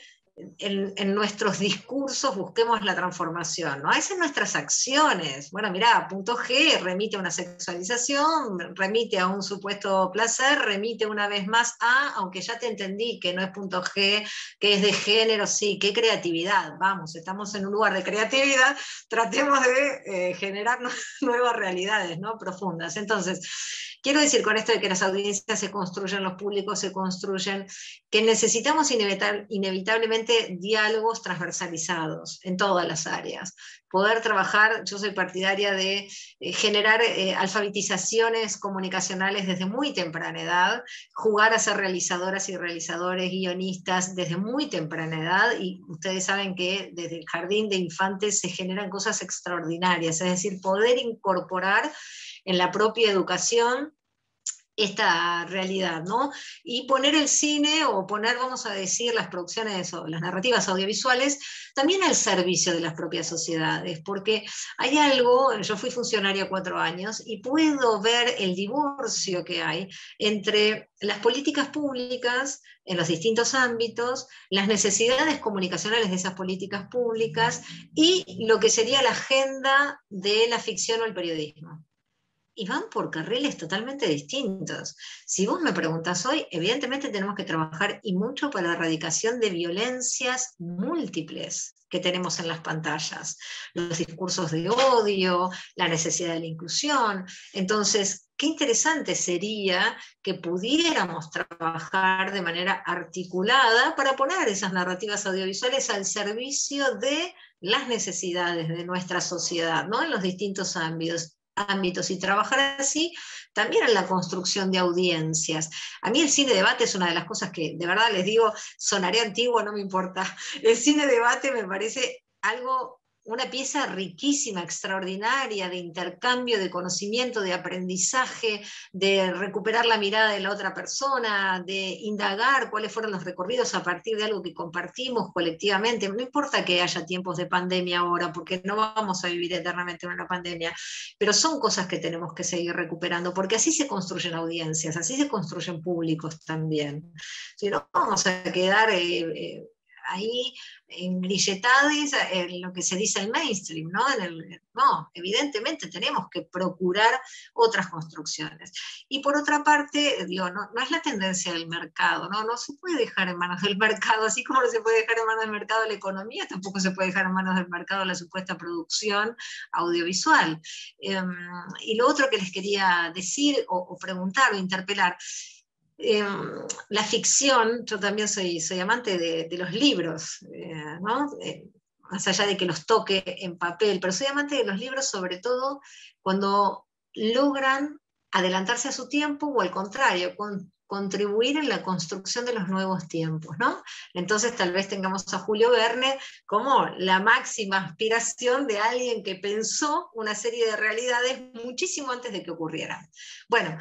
en nuestros discursos busquemos la transformación, ¿no? Es en nuestras acciones. Bueno, mirá, .g remite a una sexualización, remite a un supuesto placer, remite una vez más a, aunque ya te entendí que no es .g, que es de género, sí, qué creatividad, vamos, estamos en un lugar de creatividad, tratemos de generar nuevas realidades, ¿no? Profundas. Entonces, quiero decir con esto de que las audiencias se construyen, los públicos se construyen, que necesitamos inevitablemente diálogos transversalizados en todas las áreas. Poder trabajar, yo soy partidaria de generar alfabetizaciones comunicacionales desde muy temprana edad, jugar a ser realizadoras y realizadores, guionistas desde muy temprana edad, y ustedes saben que desde el jardín de infantes se generan cosas extraordinarias, es decir, poder incorporar en la propia educación esta realidad, ¿no? Y poner el cine, o poner, vamos a decir, las producciones o las narrativas audiovisuales también al servicio de las propias sociedades, porque hay algo, yo fui funcionaria 4 años y puedo ver el divorcio que hay entre las políticas públicas en los distintos ámbitos, las necesidades comunicacionales de esas políticas públicas y lo que sería la agenda de la ficción o el periodismo. Y van por carriles totalmente distintos. Si vos me preguntás hoy, evidentemente tenemos que trabajar y mucho para la erradicación de violencias múltiples que tenemos en las pantallas, los discursos de odio, la necesidad de la inclusión. Entonces, qué interesante sería que pudiéramos trabajar de manera articulada para poner esas narrativas audiovisuales al servicio de las necesidades de nuestra sociedad, ¿no? En los distintos ámbitos, y trabajar así también en la construcción de audiencias. A mí el cine debate es una de las cosas que, de verdad les digo, sonaré antiguo, no me importa. El cine debate me parece algo, una pieza riquísima, extraordinaria, de intercambio, de conocimiento, de aprendizaje, de recuperar la mirada de la otra persona, de indagar cuáles fueron los recorridos a partir de algo que compartimos colectivamente. No importa que haya tiempos de pandemia ahora, porque no vamos a vivir eternamente en una pandemia, pero son cosas que tenemos que seguir recuperando, porque así se construyen audiencias, así se construyen públicos también. Si no, vamos a quedar ahí engrilletados en lo que se dice el mainstream, ¿no? No, evidentemente tenemos que procurar otras construcciones. Y por otra parte, digo, no es la tendencia del mercado, ¿no? No se puede dejar en manos del mercado, así como no se puede dejar en manos del mercado la economía, tampoco se puede dejar en manos del mercado la supuesta producción audiovisual. Y lo otro que les quería decir, o preguntar, o interpelar, la ficción, yo también soy amante de los libros, ¿no? Más allá de que los toque en papel, pero soy amante de los libros sobre todo cuando logran adelantarse a su tiempo o al contrario, contribuir en la construcción de los nuevos tiempos, ¿no? Entonces tal vez tengamos a Julio Verne como la máxima aspiración de alguien que pensó una serie de realidades muchísimo antes de que ocurrieran. Bueno,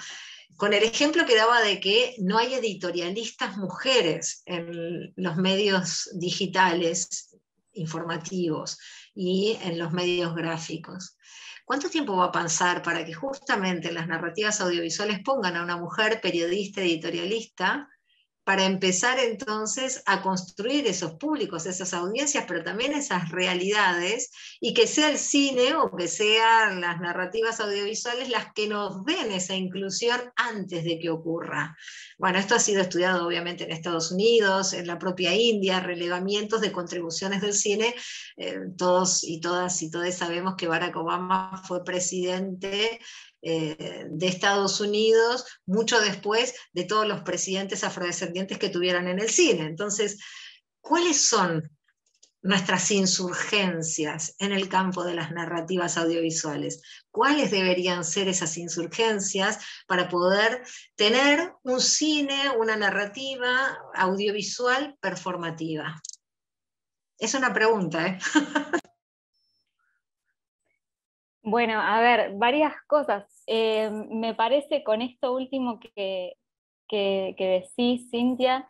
con el ejemplo que daba de que no hay editorialistas mujeres en los medios digitales informativos y en los medios gráficos. ¿Cuánto tiempo va a pasar para que justamente las narrativas audiovisuales pongan a una mujer periodista, editorialista, para empezar entonces a construir esos públicos, esas audiencias, pero también esas realidades, y que sea el cine o que sean las narrativas audiovisuales las que nos den esa inclusión antes de que ocurra? Bueno, esto ha sido estudiado obviamente en Estados Unidos, en la propia India, relevamientos de contribuciones del cine. Todos y todas y todos sabemos que Barack Obama fue presidente de Estados Unidos mucho después de todos los presidentes afrodescendientes que tuvieran en el cine. Entonces, ¿cuáles son nuestras insurgencias en el campo de las narrativas audiovisuales? ¿Cuáles deberían ser esas insurgencias para poder tener un cine, una narrativa audiovisual performativa? Es una pregunta, ¿eh? Bueno, a ver, varias cosas. Me parece con esto último que decís, Cintia,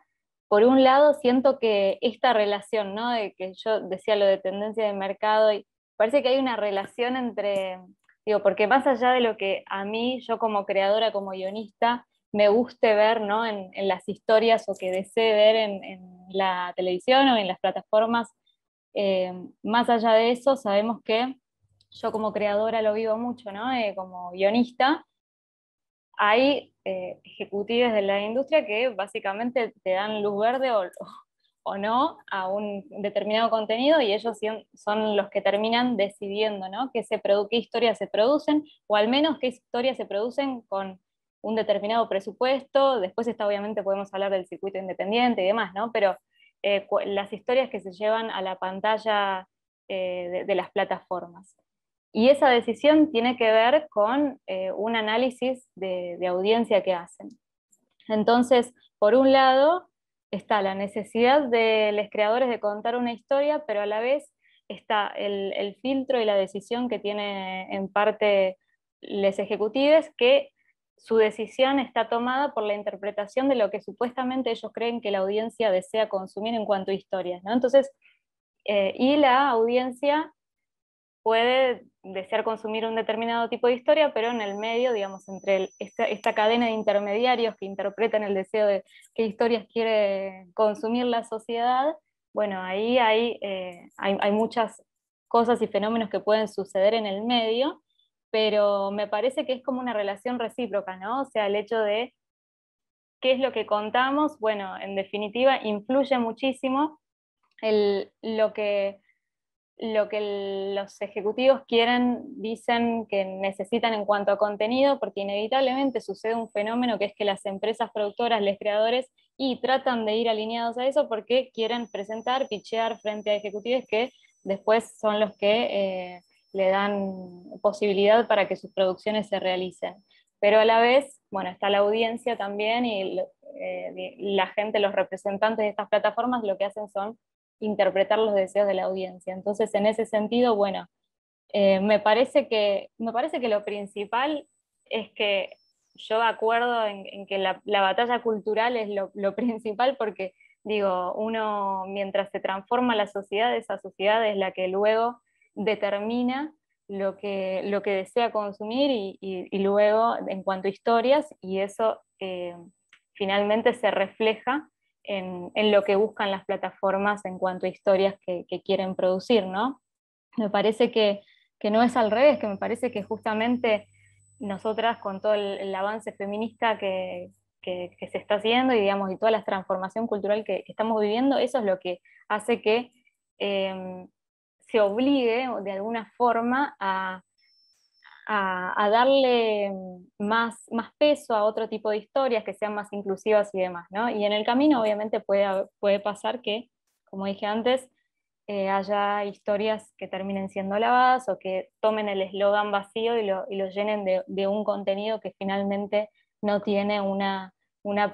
por un lado siento que esta relación, ¿no? De que yo decía lo de tendencia de mercado, y parece que hay una relación entre, digo, porque más allá de lo que a mí, yo como creadora, como guionista, me guste ver, ¿no? En las historias o que desee ver en la televisión o en las plataformas, más allá de eso, sabemos que yo como creadora lo vivo mucho, ¿no? Como guionista, hay ejecutivos de la industria que básicamente te dan luz verde o no a un determinado contenido, y ellos son los que terminan decidiendo, ¿no? Qué historias se producen, o al menos qué historias se producen con un determinado presupuesto. Después obviamente podemos hablar del circuito independiente y demás, ¿no? Pero las historias que se llevan a la pantalla de las plataformas. Y esa decisión tiene que ver con un análisis de audiencia que hacen. Entonces, por un lado, está la necesidad de los creadores de contar una historia, pero a la vez está el filtro y la decisión que tienen en parte los ejecutivos, que su decisión está tomada por la interpretación de lo que supuestamente ellos creen que la audiencia desea consumir en cuanto a historias, ¿no? Entonces, y la audiencia puede desear consumir un determinado tipo de historia, pero en el medio, digamos, entre esta cadena de intermediarios que interpretan el deseo de qué historias quiere consumir la sociedad, bueno, ahí hay muchas cosas y fenómenos que pueden suceder en el medio, pero me parece que es como una relación recíproca, ¿no? O sea, el hecho de qué es lo que contamos, bueno, en definitiva, influye muchísimo lo que los ejecutivos quieren, dicen que necesitan en cuanto a contenido, porque inevitablemente sucede un fenómeno que es que las empresas productoras, los creadores, y tratan de ir alineados a eso porque quieren presentar, pitchear frente a ejecutivos que después son los que le dan posibilidad para que sus producciones se realicen. Pero a la vez, bueno, está la audiencia también, y la gente, los representantes de estas plataformas, lo que hacen son interpretar los deseos de la audiencia. Entonces, en ese sentido, bueno, me parece que lo principal es que yo acuerdo en que la batalla cultural es lo principal, porque digo, uno mientras se transforma la sociedad, esa sociedad es la que luego determina lo que desea consumir, y luego en cuanto a historias, y eso finalmente se refleja en lo que buscan las plataformas en cuanto a historias que quieren producir, ¿no? Me parece que no es al revés, que me parece que justamente nosotras con todo el avance feminista que se está haciendo y, digamos, y toda la transformación cultural que estamos viviendo, eso es lo que hace que se obligue de alguna forma a darle más peso a otro tipo de historias que sean más inclusivas y demás, ¿no? Y en el camino obviamente puede pasar que, como dije antes, haya historias que terminen siendo lavadas o que tomen el eslogan vacío y lo llenen de un contenido que finalmente no tiene una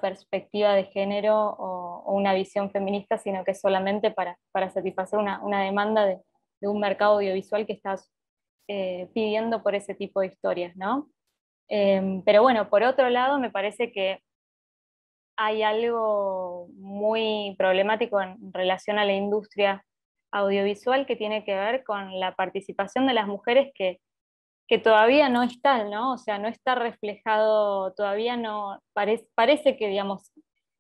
perspectiva de género o una visión feminista, sino que es solamente para satisfacer una demanda de un mercado audiovisual que está pidiendo por ese tipo de historias, ¿no? Pero bueno, por otro lado, me parece que hay algo muy problemático en relación a la industria audiovisual que tiene que ver con la participación de las mujeres que todavía no está, ¿no? O sea, no está reflejado, todavía no, parece que, digamos,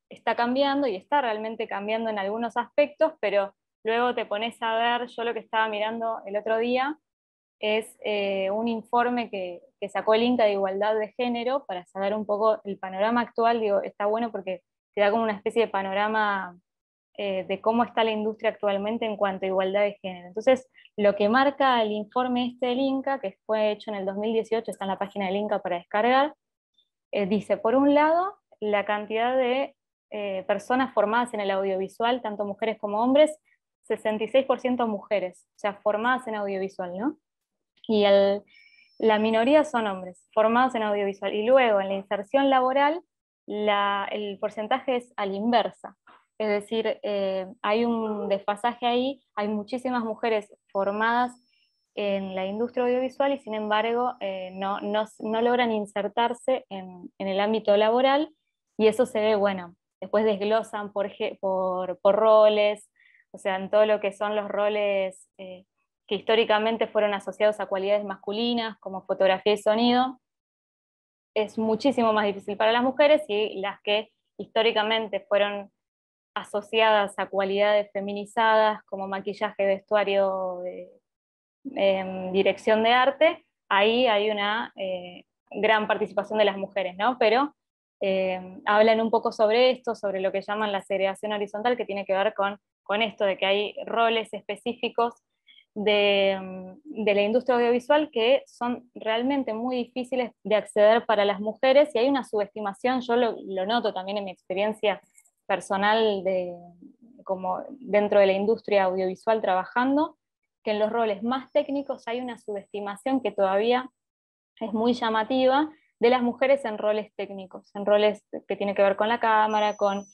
está cambiando y está realmente cambiando en algunos aspectos, pero luego te pones a ver, yo lo que estaba mirando el otro día es un informe que sacó el INCA de Igualdad de Género para saber un poco el panorama actual. Digo, está bueno porque te da como una especie de panorama de cómo está la industria actualmente en cuanto a igualdad de género. Entonces, lo que marca el informe este del INCA, que fue hecho en el 2018, está en la página del INCA para descargar, dice, por un lado, la cantidad de personas formadas en el audiovisual, tanto mujeres como hombres, 66% mujeres, o sea, formadas en audiovisual, ¿no? Y la minoría son hombres, formados en audiovisual. Y luego, en la inserción laboral, el porcentaje es a la inversa. Es decir, hay un desfasaje ahí, hay muchísimas mujeres formadas en la industria audiovisual y sin embargo no logran insertarse en el ámbito laboral, y eso se ve, bueno, después desglosan por roles, o sea, en todo lo que son los roles que históricamente fueron asociados a cualidades masculinas, como fotografía y sonido, es muchísimo más difícil para las mujeres, y las que históricamente fueron asociadas a cualidades feminizadas como maquillaje, vestuario, dirección de arte, ahí hay una gran participación de las mujeres, ¿no? Pero hablan un poco sobre esto, sobre lo que llaman la segregación horizontal, que tiene que ver con esto de que hay roles específicos de la industria audiovisual que son realmente muy difíciles de acceder para las mujeres, y hay una subestimación, yo lo noto también en mi experiencia personal como dentro de la industria audiovisual trabajando, que en los roles más técnicos hay una subestimación que todavía es muy llamativa de las mujeres en roles técnicos, en roles que tienen que ver con la cámara, con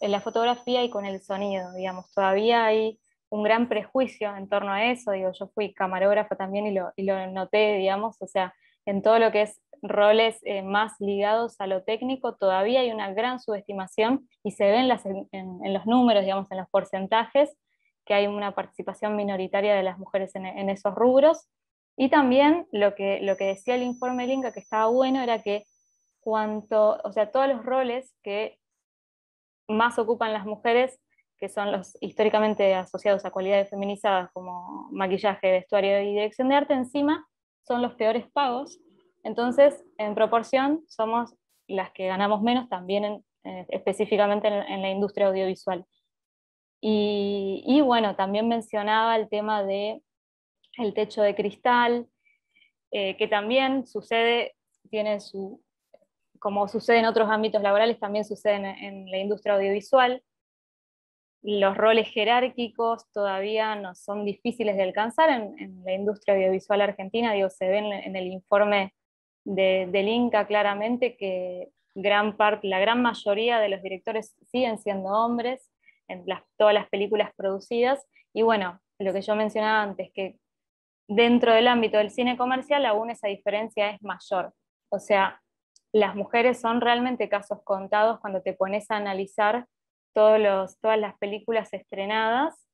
la fotografía y con el sonido, digamos. Todavía hay un gran prejuicio en torno a eso. Digo, yo fui camarógrafa también y lo noté, digamos, o sea, en todo lo que es roles más ligados a lo técnico, todavía hay una gran subestimación y se ven en los números, digamos, en los porcentajes, que hay una participación minoritaria de las mujeres en esos rubros. Y también lo que decía el informe del INCA, que estaba bueno, era que o sea, todos los roles que más ocupan las mujeres, que son los históricamente asociados a cualidades feminizadas como maquillaje, vestuario y dirección de arte, encima son los peores pagos. Entonces, en proporción, somos las que ganamos menos también específicamente en la industria audiovisual. Y bueno, también mencionaba el tema de el techo de cristal, que también sucede, como sucede en otros ámbitos laborales, también sucede en la industria audiovisual. Los roles jerárquicos todavía no son difíciles de alcanzar en la industria audiovisual argentina. Digo, se ven en el informe del INCA claramente que la gran mayoría de los directores siguen siendo hombres en todas las películas producidas. Y bueno, lo que yo mencionaba antes, que dentro del ámbito del cine comercial aún esa diferencia es mayor. O sea, las mujeres son realmente casos contados cuando te pones a analizar todas las películas estrenadas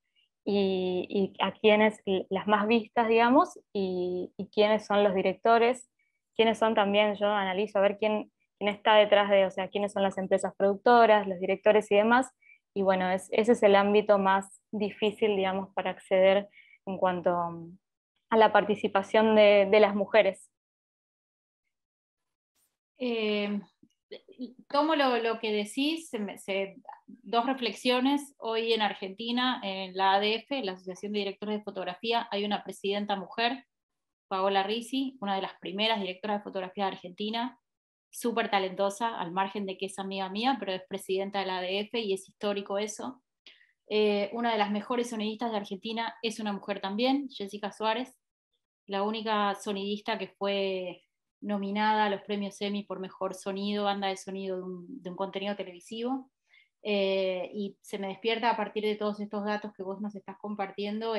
y a quiénes, las más vistas, digamos, y quiénes son los directores, quiénes son también, yo analizo a ver quién está detrás o sea, quiénes son las empresas productoras, los directores y demás, y bueno, ese es el ámbito más difícil, digamos, para acceder en cuanto a la participación de las mujeres. Tomo lo que decís, dos reflexiones. Hoy en Argentina, en la ADF, la Asociación de Directores de Fotografía, hay una presidenta mujer, Paola Risi, una de las primeras directoras de fotografía de Argentina, súper talentosa, al margen de que es amiga mía, pero es presidenta de la ADF y es histórico eso. Una de las mejores sonidistas de Argentina es una mujer también, Jessica Suárez, la única sonidista que fue nominada a los premios Emmy por mejor sonido, banda de sonido de un contenido televisivo. Y se me despierta a partir de todos estos datos que vos nos estás compartiendo,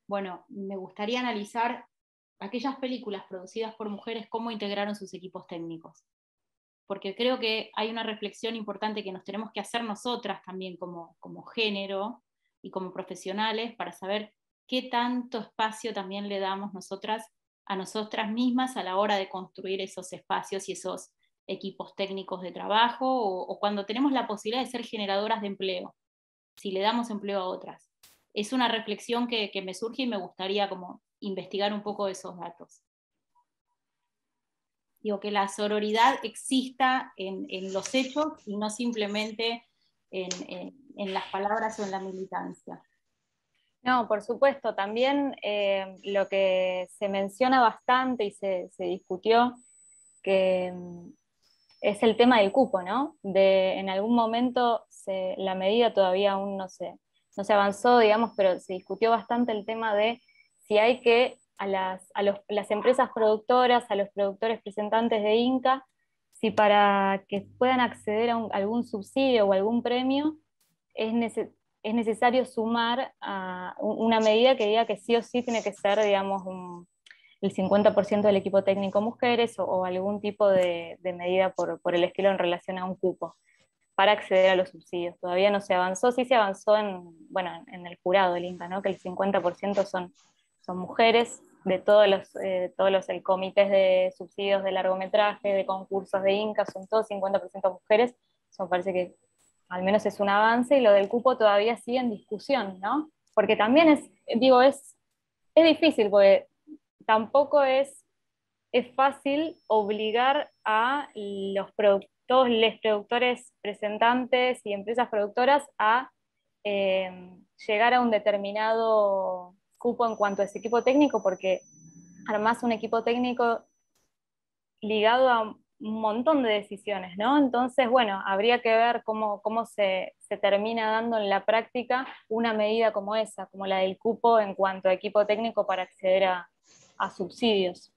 bueno, me gustaría analizar aquellas películas producidas por mujeres, cómo integraron sus equipos técnicos. Porque creo que hay una reflexión importante que nos tenemos que hacer nosotras también como género y como profesionales para saber qué tanto espacio también le damos nosotras a nosotras mismas a la hora de construir esos espacios y esos equipos técnicos de trabajo, o cuando tenemos la posibilidad de ser generadoras de empleo, si le damos empleo a otras. Es una reflexión que me surge y me gustaría como investigar un poco esos datos. Digo, que la sororidad exista en los hechos y no simplemente en las palabras o en la militancia. No, por supuesto, también lo que se menciona bastante y se discutió, que es el tema del cupo, ¿no? En algún momento la medida todavía aún no se avanzó, digamos, pero se discutió bastante el tema de si hay que las empresas productoras, a los productores presentantes de Inca, si para que puedan acceder a algún subsidio o algún premio es necesario sumar a una medida que diga que sí o sí tiene que ser, digamos, el 50% del equipo técnico mujeres o algún tipo de medida por el estilo en relación a un cupo para acceder a los subsidios. Todavía no se avanzó, sí se avanzó en el jurado del Inca, ¿no? Que el 50% son mujeres de todos los comités de subsidios de largometraje, de concursos de Inca, son todos 50% mujeres. Eso me parece que al menos es un avance, y lo del cupo todavía sigue en discusión, ¿no? Porque también es difícil, porque tampoco es fácil obligar a todos los productores presentantes y empresas productoras a llegar a un determinado cupo en cuanto a ese equipo técnico, porque armás un equipo técnico ligado a un montón de decisiones, ¿no? Entonces, bueno, habría que ver cómo se termina dando en la práctica una medida como esa, como la del cupo en cuanto a equipo técnico para acceder a subsidios.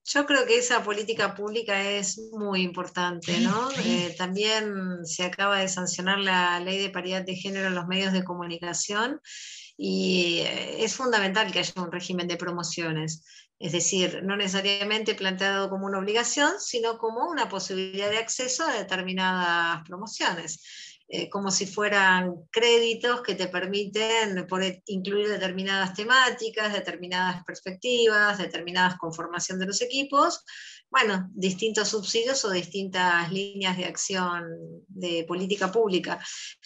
Yo creo que esa política pública es muy importante, ¿no? También se acaba de sancionar la ley de paridad de género en los medios de comunicación y es fundamental que haya un régimen de promociones. Es decir, no necesariamente planteado como una obligación, sino como una posibilidad de acceso a determinadas promociones. Como si fueran créditos que te permiten incluir determinadas temáticas, determinadas perspectivas, determinadas conformación de los equipos, bueno, distintos subsidios o distintas líneas de acción de política pública.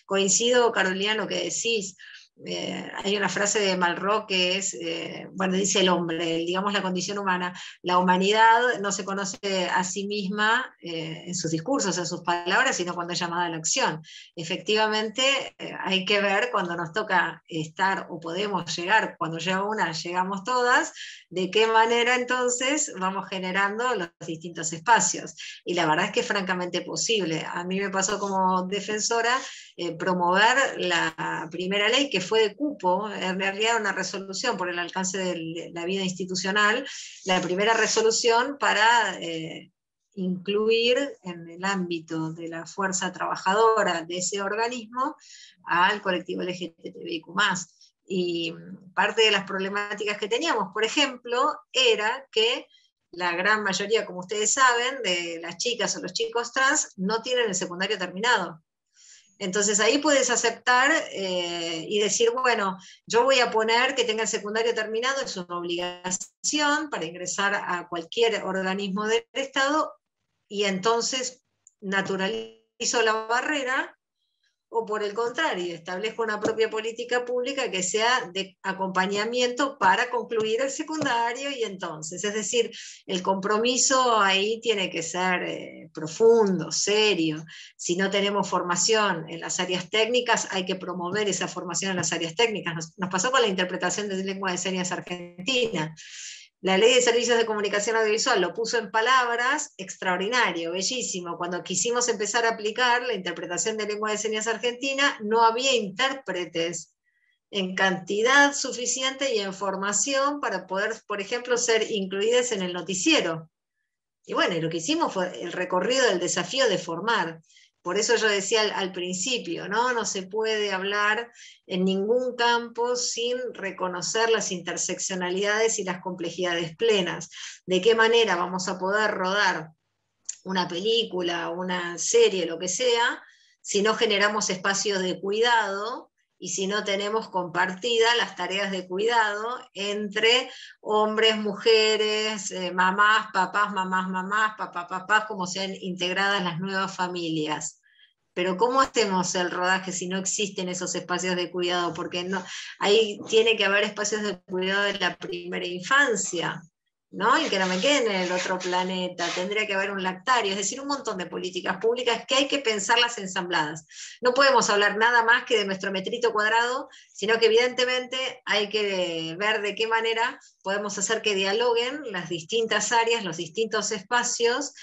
Coincido, Carolina, lo que decís. Hay una frase de Malraux que es, bueno, dice el hombre, digamos la condición humana, la humanidad no se conoce a sí misma en sus discursos, en sus palabras, sino cuando es llamada a la acción. Efectivamente, hay que ver cuando nos toca estar o podemos llegar, cuando llega una, llegamos todas, de qué manera entonces vamos generando los distintos espacios. Y la verdad es que es francamente posible. A mí me pasó como defensora promover la primera ley que fue de cupo, en realidad una resolución por el alcance de la vida institucional, la primera resolución para incluir en el ámbito de la fuerza trabajadora de ese organismo al colectivo LGTBIQ+. Y parte de las problemáticas que teníamos, por ejemplo, era que la gran mayoría, como ustedes saben, de las chicas o los chicos trans no tienen el secundario terminado. Entonces ahí puedes aceptar y decir, bueno, yo voy a poner que tenga el secundario terminado, es una obligación para ingresar a cualquier organismo del Estado, y entonces naturalizo la barrera o por el contrario, establezco una propia política pública que sea de acompañamiento para concluir el secundario y entonces, es decir, el compromiso ahí tiene que ser profundo, serio. Si no tenemos formación en las áreas técnicas, hay que promover esa formación en las áreas técnicas. Nos pasó con la interpretación de lengua de señas argentina. La ley de servicios de comunicación audiovisual lo puso en palabras, extraordinario, bellísimo. Cuando quisimos empezar a aplicar la interpretación de lengua de señas argentina, no había intérpretes en cantidad suficiente y en formación para poder, por ejemplo, ser incluidas en el noticiero. Y bueno, lo que hicimos fue el recorrido del desafío de formar. Por eso yo decía al principio, ¿no? No se puede hablar en ningún campo sin reconocer las interseccionalidades y las complejidades plenas. ¿De qué manera vamos a poder rodar una película, una serie, lo que sea, si no generamos espacios de cuidado y si no tenemos compartidas las tareas de cuidado entre hombres, mujeres, mamás, papás, mamás, papás, como sean integradas las nuevas familias? Pero ¿cómo hacemos el rodaje si no existen esos espacios de cuidado? Porque no, ahí tiene que haber espacios de cuidado de la primera infancia, ¿no? Y que no me quede en el otro planeta, tendría que haber un lactario, es decir, un montón de políticas públicas que hay que pensarlas ensambladas. No podemos hablar nada más que de nuestro metrito cuadrado, sino que evidentemente hay que ver de qué manera podemos hacer que dialoguen las distintas áreas, los distintos espacios,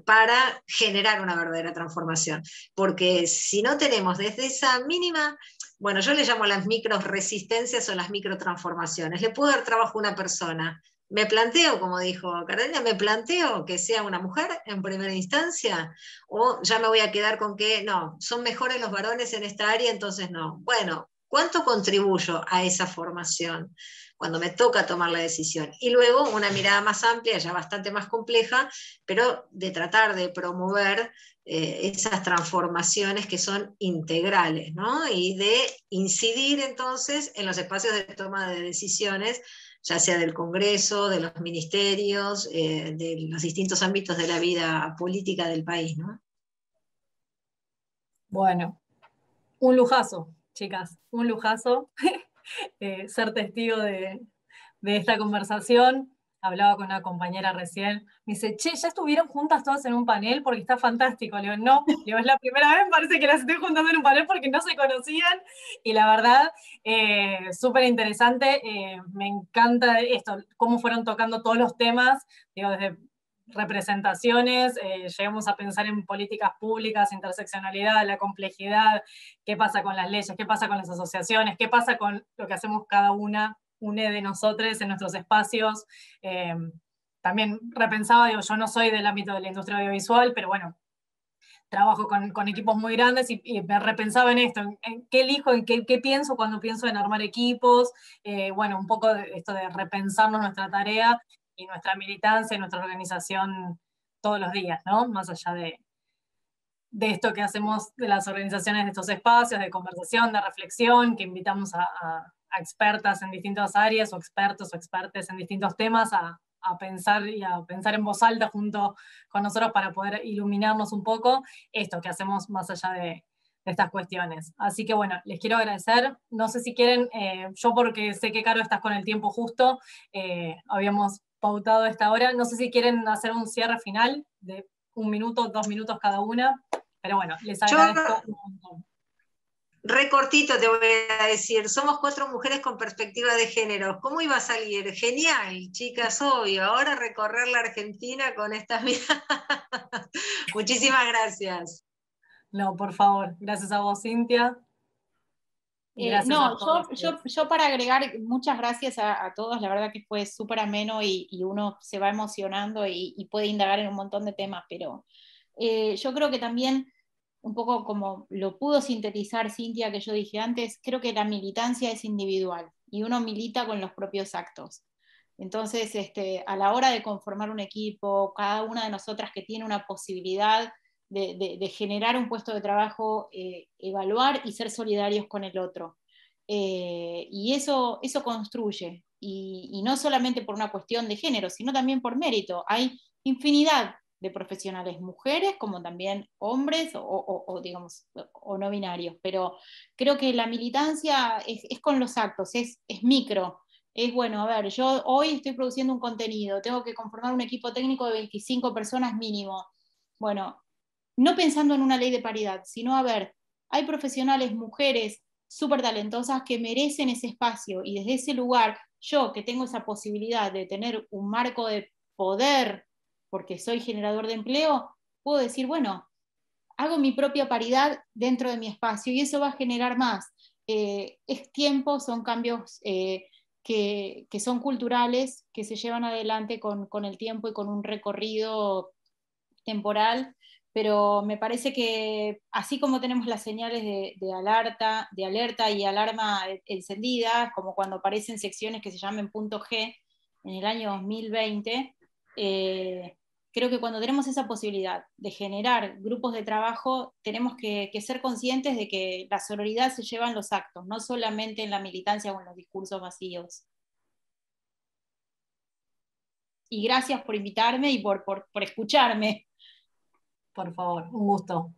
para generar una verdadera transformación. Porque si no tenemos desde esa mínima, bueno, yo le llamo las micro resistencias o las micro transformaciones, le puedo dar trabajo a una persona. Me planteo, como dijo Carolina, me planteo que sea una mujer en primera instancia, o ya me voy a quedar con que no, son mejores los varones en esta área, entonces no. Bueno, ¿cuánto contribuyo a esa formación cuando me toca tomar la decisión? Y luego una mirada más amplia, ya bastante más compleja, pero de tratar de promover esas transformaciones que son integrales, ¿no? Y de incidir entonces en los espacios de toma de decisiones, ya sea del Congreso, de los ministerios, de los distintos ámbitos de la vida política del país, ¿no? Bueno, un lujazo, chicas, un lujazo ser testigo de esta conversación. Hablaba con una compañera recién, me dice, che, ¿ya estuvieron juntas todas en un panel? Porque está fantástico. Le digo, no, le digo, es la primera vez, parece que las estoy juntando en un panel porque no se conocían, y la verdad, súper interesante, me encanta esto, cómo fueron tocando todos los temas, digo, desde representaciones, llegamos a pensar en políticas públicas, interseccionalidad, la complejidad, qué pasa con las leyes, qué pasa con las asociaciones, qué pasa con lo que hacemos cada una de nosotros en nuestros espacios. También repensaba, digo, yo no soy del ámbito de la industria audiovisual, pero bueno, trabajo con equipos muy grandes y me repensaba en esto, en qué elijo, en qué pienso cuando pienso en armar equipos, bueno, un poco de esto de repensarnos nuestra tarea y nuestra militancia y nuestra organización todos los días, ¿no? Más allá de esto que hacemos de las organizaciones de estos espacios de conversación, de reflexión, que invitamos a expertas en distintas áreas o expertos o expertes en distintos temas a pensar y a pensar en voz alta junto con nosotros para poder iluminarnos un poco esto que hacemos más allá de estas cuestiones. Así que bueno, les quiero agradecer. No sé si quieren, yo porque sé que Caro estás con el tiempo justo, habíamos pautado esta hora, no sé si quieren hacer un cierre final de 1 minuto, 2 minutos cada una, pero bueno, les agradezco un montón. Recortito te voy a decir, somos 4 mujeres con perspectiva de género. ¿Cómo iba a salir? Genial, chicas, obvio. Ahora recorrer la Argentina con estas miradas. Muchísimas gracias. No, por favor. Gracias a vos, Cintia. Gracias a todos. Yo para agregar, muchas gracias a todos. La verdad que fue súper ameno y uno se va emocionando y puede indagar en un montón de temas, pero yo creo que también, un poco como lo pudo sintetizar Cintia, que yo dije antes, creo que la militancia es individual y uno milita con los propios actos. Entonces, a la hora de conformar un equipo, cada una de nosotras que tiene una posibilidad de generar un puesto de trabajo, evaluar y ser solidarios con el otro. Y eso construye, y no solamente por una cuestión de género, sino también por mérito. Hay infinidad de profesionales mujeres, como también hombres o digamos, o no binarios, pero creo que la militancia es con los actos, es micro. Es bueno, a ver, yo hoy estoy produciendo un contenido, tengo que conformar un equipo técnico de 25 personas mínimo. Bueno, no pensando en una ley de paridad, sino a ver, hay profesionales, mujeres súper talentosas que merecen ese espacio, y desde ese lugar, yo que tengo esa posibilidad de tener un marco de poder, porque soy generador de empleo, puedo decir, bueno, hago mi propia paridad dentro de mi espacio, y eso va a generar más. Es tiempo, son cambios que son culturales, que se llevan adelante con el tiempo y con un recorrido temporal, pero me parece que así como tenemos las señales de alerta y alarma encendidas, como cuando aparecen secciones que se llaman punto G en el año 2020, creo que cuando tenemos esa posibilidad de generar grupos de trabajo, tenemos que ser conscientes de que la sororidad se lleva en los actos, no solamente en la militancia o en los discursos vacíos. Y gracias por invitarme y por escucharme. Por favor, un gusto.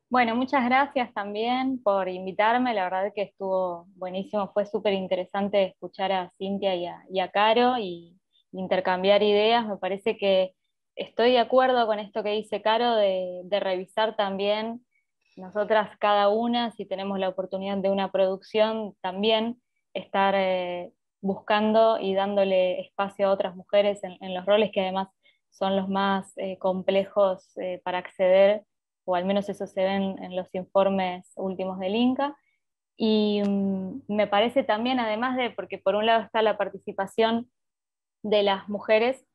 Bueno, muchas gracias también por invitarme, la verdad que estuvo buenísimo, fue súper interesante escuchar a Cintia y a Caro y intercambiar ideas. Me parece que estoy de acuerdo con esto que dice Caro de revisar también nosotras cada una, si tenemos la oportunidad de una producción, también estar buscando y dándole espacio a otras mujeres en los roles que además son los más complejos para acceder, o al menos eso se ve en los informes últimos del INCA. Y me parece también, además de, porque por un lado está la participación de las mujeres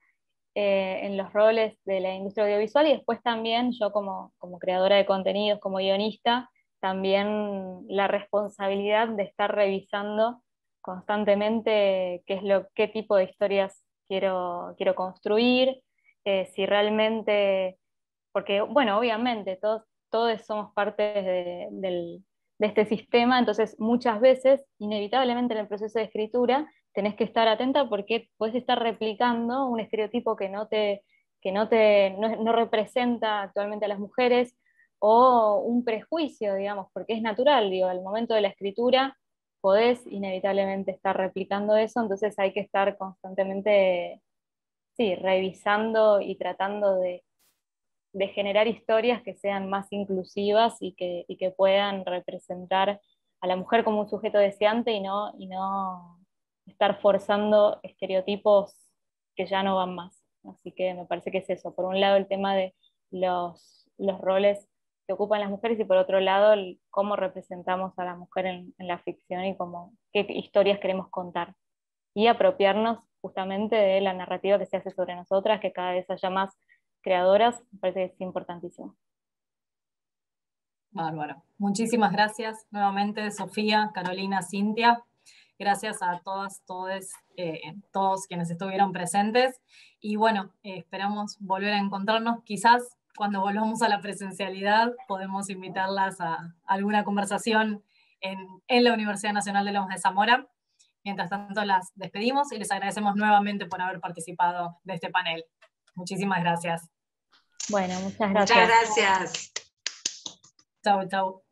en los roles de la industria audiovisual, y después también yo como creadora de contenidos, como guionista, también la responsabilidad de estar revisando constantemente qué tipo de historias quiero construir, si realmente, porque bueno, obviamente todos somos parte de este sistema, entonces muchas veces, inevitablemente en el proceso de escritura, tenés que estar atenta porque puedes estar replicando un estereotipo no representa actualmente a las mujeres, o un prejuicio, digamos, porque es natural, digo, al momento de la escritura podés inevitablemente estar replicando eso, entonces hay que estar constantemente, sí, revisando y tratando de generar historias que sean más inclusivas y que puedan representar a la mujer como un sujeto deseante, y no estar forzando estereotipos que ya no van más. Así que me parece que es eso. Por un lado el tema de los roles que ocupan las mujeres, y por otro lado cómo representamos a la mujer en la ficción y qué historias queremos contar. Y apropiarnos justamente de la narrativa que se hace sobre nosotras, que cada vez haya más creadoras, me parece que es importantísimo. Bárbaro. Muchísimas gracias nuevamente, Sofía, Carolina, Cintia. Gracias a todas, todos quienes estuvieron presentes. Y bueno, esperamos volver a encontrarnos. Quizás cuando volvamos a la presencialidad podemos invitarlas a alguna conversación en la Universidad Nacional de Lomas de Zamora. Mientras tanto, las despedimos y les agradecemos nuevamente por haber participado de este panel. Muchísimas gracias. Bueno, muchas gracias. Muchas gracias. Chau, chau.